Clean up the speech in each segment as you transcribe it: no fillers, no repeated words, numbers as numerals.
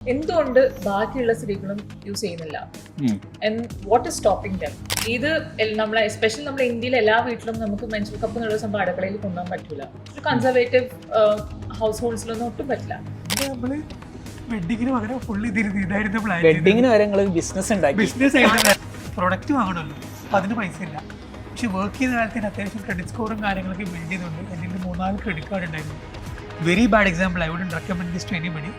എന്തുകൊണ്ട് ബാക്കിയുള്ള സ്ത്രീകളും യൂസ് ചെയ്യുന്നില്ല? What is stopping dum? ഇത് നമ്മളെ എസ്പെഷ്യലി നമ്മുടെ ഇന്ത്യയിലെ എല്ലാ വീട്ടിലും നമുക്ക് മെൻസ്ട്രൽ കപ്പ് എന്നുള്ള സംഭവം അടുക്കളയിൽ കൊണ്ടുപോകാൻ പറ്റില്ല. ഒരു കൺസർവേറ്റീവ് ഹൗസ് ഹോൾഡ്സിലൊന്നും ഒട്ടും പറ്റില്ല. വെഡിങ്ങിന് പകരം ഫുൾ ഇതായിരുന്നു പ്ലാൻ. വെഡിങ്ങിന് വരെ നിങ്ങൾ ബിസിനസ് ആയിട്ട് പ്രൊഡക്റ്റ് വാങ്ങണമല്ലോ, അപ്പം അതിന് പൈസ ഇല്ല. പക്ഷെ വർക്ക് ചെയ്ത കാലത്തിന് അത്യാവശ്യം ക്രെഡിറ്റ് സ്കോറും കാര്യങ്ങളൊക്കെ ബിൽഡ് ചെയ്തുകൊണ്ട് എൻ്റെ 3-4 ക്രെഡിറ്റ് കാർഡ് ഉണ്ടായിരുന്നു. Very bad example, I wouldn't recommend this to anybody.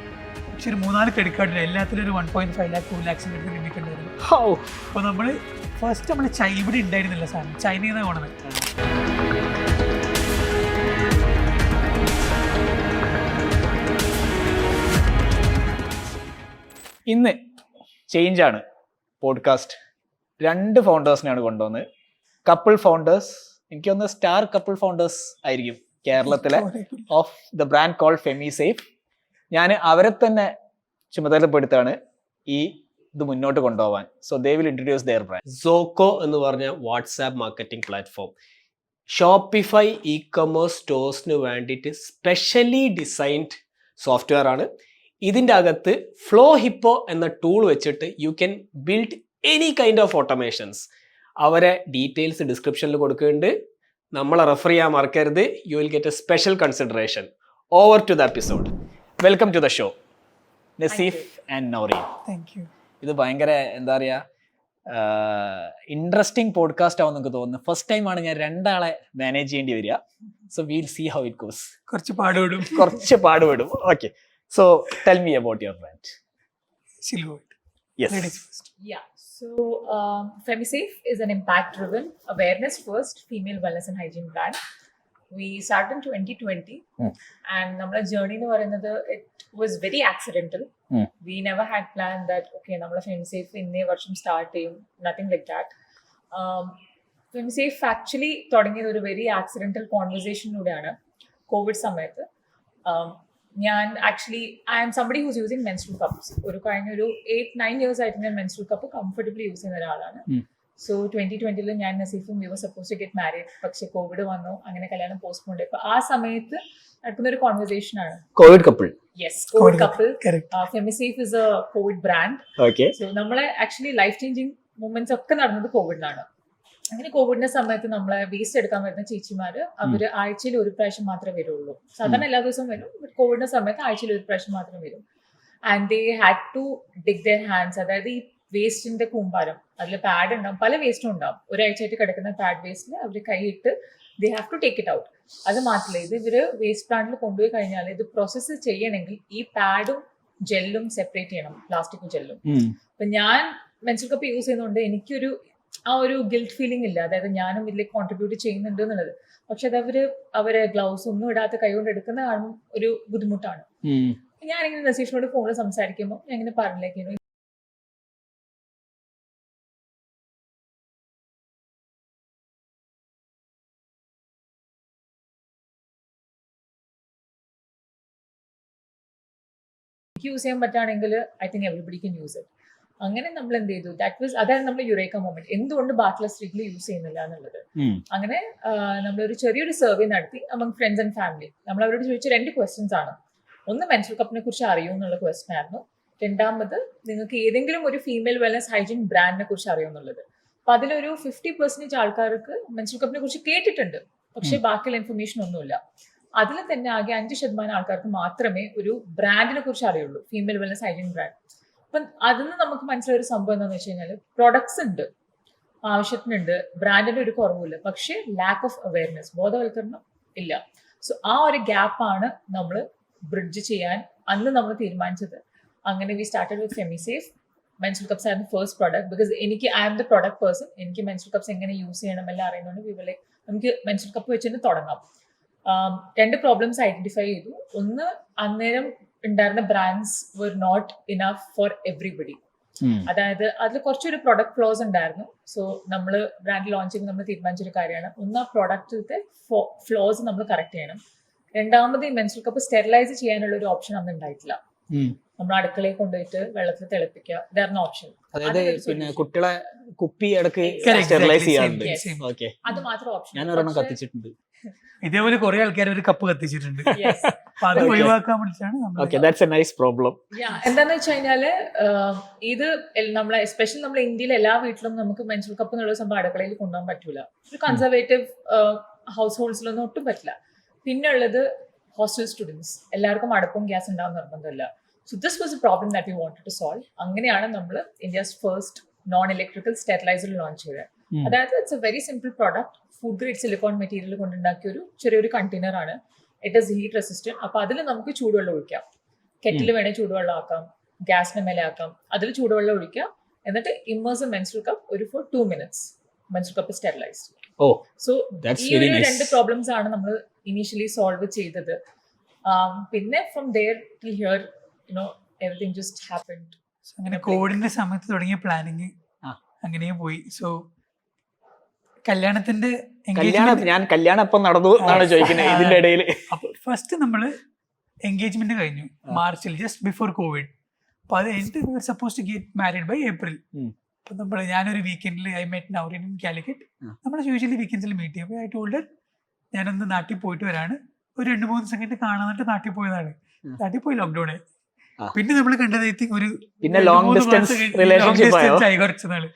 പക്ഷെ ഒരു 3-4 ക്രെഡിറ്റ് കാർഡിൽ എല്ലാത്തിലും ഒരു 1.5 lakh 2 lakhs ലിമിറ്റ് ഉണ്ടായിരുന്നു. അപ്പോൾ നമ്മൾ ഇവിടെ ഉണ്ടായിരുന്നില്ല സാധനം, ചൈനയിൽ നിന്നാണ് പോണത്. ഇന്ന് ചേഞ്ചാണ് പോഡ്കാസ്റ്റ്. 2 ഫൗണ്ടേഴ്സിനെയാണ് കൊണ്ടുവന്നത്. കപ്പിൾ ഫൗണ്ടേഴ്സ്, എനിക്കൊന്ന് സ്റ്റാർ കപ്പിൾ ഫൗണ്ടേഴ്സ് ആയിരിക്കും കേരളത്തിലെ, of the brand call FemiSafe. ഞാൻ അവരെ തന്നെ ചുമതലപ്പെടുത്താണ് ഈ ഇത് മുന്നോട്ട് കൊണ്ടുപോകാൻ. So they will introduce their brand. Zoko എന്ന് പറഞ്ഞ WhatsApp marketing platform Shopify e-commerce സ്റ്റോഴ്സിന് വേണ്ടിയിട്ട് സ്പെഷ്യലി ഡിസൈൻഡ് സോഫ്റ്റ്വെയർ ആണ്. ഇതിൻ്റെ അകത്ത് ഫ്ലോ ഹിപ്പോ എന്ന ടൂൾ വെച്ചിട്ട് you can build any kind of automations. അവരെ ഡീറ്റെയിൽസ് ഡിസ്ക്രിപ്ഷനിൽ കൊടുക്കുന്നുണ്ട്. നമ്മളെ റെഫർ ചെയ്യാൻ മറക്കരുത്. You will get a special consideration. Over to the episode. Welcome to the show Naseef and Naureen. Thank you. ഇത് ഭയങ്കര എന്താ പറയുക, ഇൻട്രസ്റ്റിംഗ് പോഡ്കാസ്റ്റ് ആവും നിങ്ങൾക്ക് തോന്നുന്നു. ഫസ്റ്റ് ടൈമാണ് ഞാൻ 2 ആളെ മാനേജ് ചെയ്യേണ്ടി വരിക. So will see how it goes. കുറച്ച് പാടുപെടും. Okay, so tell me about your brand. Yeah. So FemiSafe is an impact-driven, awareness-first female wellness and hygiene brand. We started in 2020, and our journey nu parayunnathu, it was very accidental. We never had planned that okay, nammal FemiSafe inne varsham start cheyum, nothing like that. FemiSafe actually thodangiyathu oru very accidental conversation loodeyaanu. COVID samayathu I am somebody who's using menstrual cups. ഒരു 8-9 years ആയിട്ട് ഞാൻ menstrual cup comfortably use ചെയ്യുന്ന ഒരാളാണ്. So 2020 ഞാൻ നസീഫും we were supposed to get married. പക്ഷെ Covid വന്നു, അങ്ങനെ കല്യാണം പോസ്റ്റ്പോൺ ആയി. ആ സമയത്ത് നടക്കുന്ന ഒരു കോൺവെർസേഷൻ ആണ് Covid couple. Yes, Covid couple. FemiSafe is a COVID brand. Okay. So നമ്മളെ ആക്ച്വലി ലൈഫ് ചേഞ്ചിങ് മൂവ്മെന്റ്സ് ഒക്കെ നടന്നത് കോവിഡിലാണ്. അങ്ങനെ കോവിഡിന്റെ സമയത്ത് നമ്മളെ വേസ്റ്റ് എടുക്കാൻ വരുന്ന ചേച്ചിമാര് അവര് ആഴ്ചയിൽ 1 പ്രാവശ്യം മാത്രമേ വരുള്ളൂ. സാധാരണ എല്ലാ ദിവസവും വരും, ബട്ട് കോവിഡിന്റെ സമയത്ത് ആഴ്ചയിൽ 1 പ്രാവശ്യം മാത്രമേ വരും. And they had to dig their hands. അതായത് ഈ വേസ്റ്റിന്റെ കൂമ്പാരം, അതിൽ പാഡ് ഉണ്ടാവും, പല വേസ്റ്റും ഉണ്ടാവും. ഒരാഴ്ചയായിട്ട് കിടക്കുന്ന പാഡ് വേസ്റ്റിൽ അവർ കൈയിട്ട് they have to take it out. അത് മാത്രമല്ല, ഇത് ഇവര് വേസ്റ്റ് പ്ലാന്റിൽ കൊണ്ടുപോയി കഴിഞ്ഞാൽ ഇത് പ്രോസസ്സ് ചെയ്യണമെങ്കിൽ ഈ പാഡും ജെല്ലും സെപ്പറേറ്റ് ചെയ്യണം, പ്ലാസ്റ്റിക്കും ജെല്ലും. അപ്പൊ ഞാൻ മെൻസ്ട്രൽ കപ്പ് യൂസ് ചെയ്യുന്നതുകൊണ്ട് എനിക്കൊരു ഒരു ഗിൽറ്റ് ഫീലിംഗ് ഇല്ല. അതായത് ഞാനും ഇതിലേക്ക് കോൺട്രിബ്യൂട്ട് ചെയ്യുന്നുണ്ട് എന്നുള്ളത്. പക്ഷെ അത് അവരെ ഗ്ലൗസ് ഒന്നും ഇടാത്ത കൈകൊണ്ട് എടുക്കുന്ന കാണുമ്പോൾ ഒരു ബുദ്ധിമുട്ടാണ്. ഞാനിങ്ങനെ നസീഷിനോട് ഫോണിൽ സംസാരിക്കുമ്പോൾ ഞാൻ ഇങ്ങനെ പറഞ്ഞില്ലേക്കുന്നു, യൂസ് ചെയ്യാൻ പറ്റുകയാണെങ്കിൽ I think everybody can use it. അങ്ങനെ നമ്മൾ എന്ത് ചെയ്തു, അതായത് നമ്മുടെ യുറേക്ക മൊമെന്റ്, എന്തുകൊണ്ട് ബാക്കിയുള്ള സ്ത്രീകൾ യൂസ് ചെയ്യുന്നില്ല എന്നുള്ളത്. അങ്ങനെ നമ്മളൊരു ചെറിയൊരു സർവേ നടത്തി അമംഗ് ഫ്രണ്ട്സ് ആൻഡ് ഫാമിലി. നമ്മൾ അവരോട് ചോദിച്ച 2 ക്വസ്റ്റ്യൻസ് ആണ്. ഒന്ന്, മെൻസ്ട്രൽ കപ്പിനെ കുറിച്ച് അറിയോ എന്നുള്ള ക്വസ്റ്റ്യൻ ആയിരുന്നു. രണ്ടാമത്, നിങ്ങൾക്ക് ഏതെങ്കിലും ഒരു ഫീമെയിൽ വെൽനസ് ഹൈജീൻ ബ്രാൻഡിനെ കുറിച്ച് അറിയോ എന്നുള്ളത്. അപ്പൊ അതിലൊരു 50% ആൾക്കാർക്ക് മെൻസ്ട്രൽ കപ്പിനെ കുറിച്ച് കേട്ടിട്ടുണ്ട്, പക്ഷെ ബാക്കിയുള്ള ഇൻഫർമേഷൻ ഒന്നുമില്ല. അതിൽ തന്നെ ആകെ 5% ആൾക്കാർക്ക് മാത്രമേ ഒരു ബ്രാൻഡിനെ കുറിച്ച് അറിയുള്ളൂ, ഫീമെയിൽ വെൽനസ് ഹൈജീൻ ബ്രാൻഡ്. അപ്പം അതിന് നമുക്ക് മനസ്സിലായൊരു സംഭവം എന്താണെന്ന് വെച്ച് കഴിഞ്ഞാൽ, പ്രൊഡക്ട്സ് ഉണ്ട്, ആവശ്യത്തിനുണ്ട്, ബ്രാൻഡിന്റെ ഒരു കുറവില്ല, പക്ഷേ ലാക്ക് ഓഫ് അവയർനെസ്, ബോധവൽക്കരണം ഇല്ല. സോ ആ ഒരു ഗ്യാപ്പാണ് നമ്മൾ ബ്രിഡ്ജ് ചെയ്യാൻ അന്ന് നമ്മൾ തീരുമാനിച്ചത്. അങ്ങനെ we started with FemiSafe. Menstrual cups ആയിരുന്നു first product. Because I am the product person. എനിക്ക് മെൻസ്ട്രൽ കപ്സ് എങ്ങനെ യൂസ് ചെയ്യണം എല്ലാം അറിയുന്നതുകൊണ്ട് നമുക്ക് മെൻസ്ട്രൽ കപ്പ് വെച്ച് തന്നെ തുടങ്ങാം. 2 പ്രോബ്ലംസ് ഐഡന്റിഫൈ ചെയ്തു. ഒന്ന്, അന്നേരം ഉണ്ടായിരുന്ന brands were not enough for everybody. അതായത് അതിൽ കുറച്ചൊരു പ്രൊഡക്റ്റ് ഫ്ലോസ് ഉണ്ടായിരുന്നു. സോ നമ്മൾ ബ്രാൻഡ് ലോഞ്ച് ചെയ്യുമ്പോൾ നമ്മൾ തീരുമാനിച്ചൊരു കാര്യമാണ്, ഒന്ന് ആ പ്രൊഡക്റ്റിലത്തെ ഫ്ലോസ് നമ്മൾ കറക്റ്റ് ചെയ്യണം. രണ്ടാമത്, ഈ മെൻസ്ട്രൽ കപ്പ് സ്റ്റെറിലൈസ് ചെയ്യാനുള്ള ഒരു ഓപ്ഷൻ അന്ന് ഉണ്ടായിട്ടില്ല. നമ്മൾ അടുക്കളയിൽ കൊണ്ടുപോയിട്ട് വെള്ളത്തിൽ തിളപ്പിക്കുക, ഇതായിരുന്നു ഓപ്ഷൻ. അതായത് പിന്നെ കുട്ടികളെ കുപ്പി ഇടക്ക് സ്റ്റെറിലൈസ് ചെയ്യാറുണ്ട്. അത് മാത്രം ഓപ്ഷൻ. ഞാൻ ഒരെണ്ണം കത്തിച്ചിട്ടുണ്ട്. ഇതേപോലെ കുറെ ആൾക്കാർ ഒരു കപ്പ് കത്തിച്ചിട്ടുണ്ട്. Yes. അപ്പൊ അത് ഒഴിവാക്കാൻ വേണ്ടിയിട്ടാണ് നമ്മൾ okay, that's A nice problem. എന്താന്ന് വെച്ച് കഴിഞ്ഞാല് ഇത് നമ്മളെ എസ്പെഷ്യലി നമ്മുടെ ഇന്ത്യയിലെ എല്ലാ വീട്ടിലും നമുക്ക് മെൻസ്ട്രൽ കപ്പ് എന്നുള്ള സംഭവം അടുക്കളയിൽ കൊണ്ടുപോകാൻ പറ്റൂല. ഒരു കൺസർവേറ്റീവ് ഹൗസ് ഹോൾഡ്സിലൊന്നും ഒട്ടും പറ്റില്ല. പിന്നെ ഉള്ളത് ഹോസ്റ്റൽ സ്റ്റുഡൻസ്, എല്ലാവർക്കും അടുപ്പും ഗ്യാസ് ഉണ്ടാവാൻ നിർബന്ധമില്ല. So this was a problem that we wanted to solve. അങ്ങനെയാണ് നമ്മൾ India's first non electrical steriliser launch ചെയ്തത്. അതായത് it's a very simple product, food grade silicone material കൊണ്ടുണ്ടാക്കിയ ഒരു ചെറിയൊരു കണ്ടെയ്നർ ആണ്. It is heat resistant. അപ്പൊ അതിൽ നമുക്ക് ചൂടുവെള്ളം ഒഴിക്കാം. കെറ്റിൽ വേണേൽ ചൂടുവെള്ളം ആക്കാം, ഗ്യാസിന് മേലെ ആക്കാം. അതിൽ ചൂടുവെള്ളം ഒഴിക്കാം. എന്നിട്ട് ഇമ്മേഴ്സ് മെൻസ്ട്രൽ കപ്പ് ഒരു for 2 minutes menstrual cup sterilised. So ഈ ഒരു 2 പ്രോബ്ലംസ് ആണ് നമ്മൾ ഇനീഷ്യലി സോൾവ് ചെയ്തത്. പിന്നെ from there till here everything just happened. അങ്ങനെ കോവിഡിന്റെ സമയത്ത് തുടങ്ങിയ പ്ലാനിങ് അങ്ങനെയും പോയി. സോ ഞാൻ കല്യാണം എപ്പം നടന്നു എന്നാണ് ചോദിക്കുന്നത് ഇതിന്റെ ഇടയിൽ. ഫസ്റ്റ് നമ്മള് എൻഗേജ്മെന്റ് കഴിഞ്ഞു മാർച്ചിൽ, ജസ്റ്റ് ബിഫോർ കോവിഡ്. അപ്പൊ അത് കഴിഞ്ഞിട്ട് suppose to get married by April. അപ്പൊ നമ്മള് ഞാനൊരു വീക്കെൻഡിൽ I met Naureen in Calicut. നമ്മൾ യൂഷ്വലി വീക്കെൻഡ്സിൽ മീറ്റ് ചെയ്യും. ഐ ടോൾഡ് ഞാനൊന്ന് നാട്ടിൽ പോയിട്ട് വരാണ്, ഒരു 2-3 ദിവസം കഴിഞ്ഞിട്ട് കാണാന്നിട്ട് നാട്ടിൽ പോയതാണ്. നാട്ടിൽ പോയി ലോക്ക്ഡൌൺ ആയി. പിന്നെ നമ്മൾ കണ്ടത് ഐ തിങ്ക് ഒരു ലോങ് ഡിസ്റ്റൻസ് റിലേഷൻഷിപ്പ് ആയി കുറച്ച് നാള്.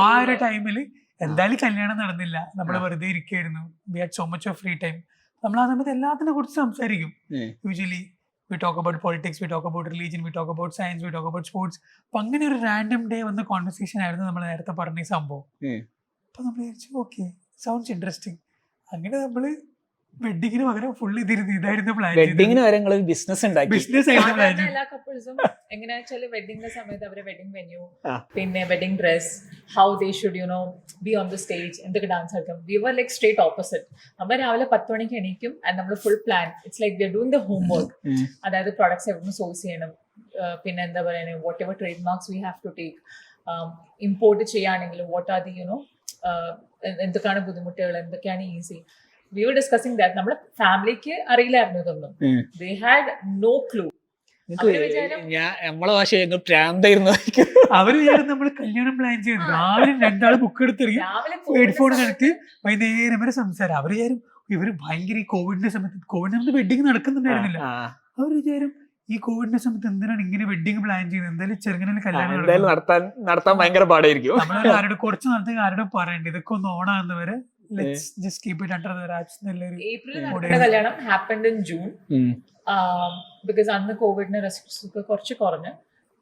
ആ ഒരു ടൈമില് എന്തായാലും കല്യാണം നടന്നില്ല, നമ്മൾ വെറുതെ ഇരിക്കുകയായിരുന്നു. We had so much of free time. നമ്മൾ ആ സമയത്ത് എല്ലാത്തിനെ കുറിച്ച് സംസാരിക്കും. Usually we talk about politics, we talk about religion, we talk about science, we talk about sports. അപ്പൊ അങ്ങനെ ഒരു റാൻഡം ഡേ വന്ന കോൺവെർസേഷൻ ആയിരുന്നു നമ്മൾ നേരത്തെ പറഞ്ഞ ഈ സംഭവം. അപ്പൊ നമ്മൾ വിചാരിച്ചു ഓക്കെ, സൗണ്ട്സ് ഇൻട്രസ്റ്റിംഗ്. അങ്ങനെ നമ്മള് വെഡിങ്ങിന് പകരം ഫുൾ ഇതായിരുന്നു പ്ലാൻ. വെഡിങ്ങിന് വരെ ബിസിനസ് ഉണ്ടാക്കി. ബിസിനസ് ആയിരുന്നു പ്ലാൻ. എല്ലാ കപ്പിൾസും എങ്ങനെയാ വെച്ചാൽ വെഡിങ്ങിന്റെ സമയത്ത് അവരെ വെഡിങ് വെന്യൂ, പിന്നെ wedding dress, how they should be on the stage, എന്തൊക്കെ ഡാൻസ് കളിക്കും. We were like straight opposite. നമ്മൾ രാവിലെ 10 മണിക്ക് എണീക്കും ആൻഡ് നമ്മൾ full plan. It's like we are doing the homework. അതായത് പ്രൊഡക്ട്സ് എവിടെ നിന്ന് സോഴ്സ് ചെയ്യണം, പിന്നെ എന്താ പറയുക, whatever trademarks we have to take, import ചെയ്യുകയാണെങ്കിലും വാട്ട് ആർ ദി എന്തൊക്കെയാണ് ബുദ്ധിമുട്ടുകൾ, എന്തൊക്കെയാണ് easy. We were discussing that. നമ്മുടെ ഫാമിലിക്ക് അറിയില്ലായിരുന്നു ഇതൊന്നും. They had no clue. നമ്മളെ ഭാഷ പ്രാന്തായിരുന്നു. അവര് വിചാരം നമ്മള് കല്യാണം പ്ലാൻ ചെയ്യുന്നത്. രാവിലെ 2 ആള് ബുക്ക് എടുത്തിറങ്ങി ഹെഡ്ഫോൺ കണക്ട് വൈകുന്നേരം വരെ സംസാരം. അവര് വിചാരം ഇവര് ഭയങ്കര ഈ കോവിഡിന്റെ സമയത്ത് വെഡിങ് നടക്കുന്നുണ്ടായിരുന്നില്ല. അവര് വിചാരം ഈ കോവിഡിന്റെ സമയത്ത് എന്തിനാണ് ഇങ്ങനെ വെഡിങ് പ്ലാൻ ചെയ്യുന്നത്, എന്തായാലും ചെറുങ്ങനെ കല്യാണം നടത്താൻ ഭയങ്കര പാടായിരിക്കും. നമ്മള് ആരോട് കുറച്ച് നടത്തി ആരോടും പറയണ്ട, ഇതൊക്കെ ഒന്ന് ഓണാകുന്നവരെ let's just keep it under the wraps. April കല്യാണം happened in June because അന്ന് കോവിഡിന്റെ റെസ്ട്രിക്ഷൻസ് കുറച്ച് കുറഞ്ഞു.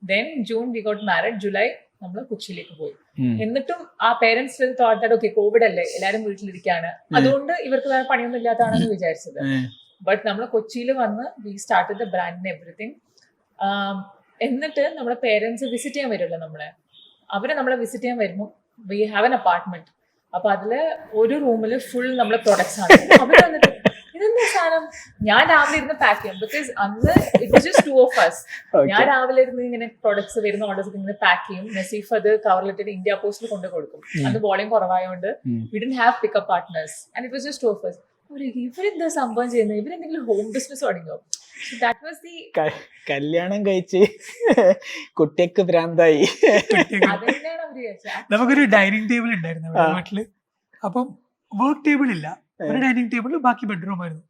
Then June we got married. July നമ്മൾ കൊച്ചിയിലേക്ക് പോയി. എന്നിട്ടും ആ parents thought that okay Covid അല്ലേ, എല്ലാരും വീട്ടിലിരിക്കാണ്, അതുകൊണ്ട് ഇവർക്ക് വേറെ പണിയൊന്നും ഇല്ലാത്തതാണെന്ന് വിചാരിച്ചത്. ബട്ട് നമ്മൾ കൊച്ചിയിൽ വന്ന് we started the brand and everything. എന്നിട്ട് നമ്മളെ പേരൻസ് വിസിറ്റ് ചെയ്യാൻ വരുമല്ലോ, നമ്മളെ വിസിറ്റ് ചെയ്യാൻ വരുമ്പോൾ വി ഹാവ് എൻ അപ്പാർട്ട്മെന്റ്. അപ്പൊ അതില് ഒരു റൂമില് ഫുൾ നമ്മളെ പ്രൊഡക്ട്സ് ആണ്. അവര് വന്നിട്ട് ഇതെന്താ സാധനം, ഞാൻ രാവിലെ ഇരുന്ന് പാക്ക് ചെയ്യും. ബിക്കോസ് അന്ന് it was just 2 of us. ഞാൻ രാവിലെ ഇരുന്ന് ഇങ്ങനെ പ്രൊഡക്ട്സ് വരുന്ന ഓർഡേഴ്സ് ഇങ്ങനെ പാക്ക് ചെയ്യും. നസീഫ് അത് കവറിലിട്ടിട്ട് ഇന്ത്യ പോസ്റ്റിൽ കൊണ്ട് കൊടുക്കും. അന്ന് വോളിയം കുറവായതുകൊണ്ട് we didn't have pickup partners and it was just 2 of us. ഇവരെന്താ സംഭവം ചെയ്യുന്നത്, ഇവരെന്തെങ്കിലും ഹോം ബിസിനസ് തുടങ്ങിയോ? That was the കല്യാണം കഴിച്ച് കുട്ടിക്ക് ഭ്രാന്തായി. നമുക്കൊരു ഡൈനിങ് ടേബിൾ ഉണ്ടായിരുന്നു വീട്ടില്. അപ്പം വർക്ക് ടേബിൾ ഇല്ല, ഒരു ഡൈനിങ് ടേബിൾ, ബാക്കി ബെഡ്റൂം ആയിരുന്നു.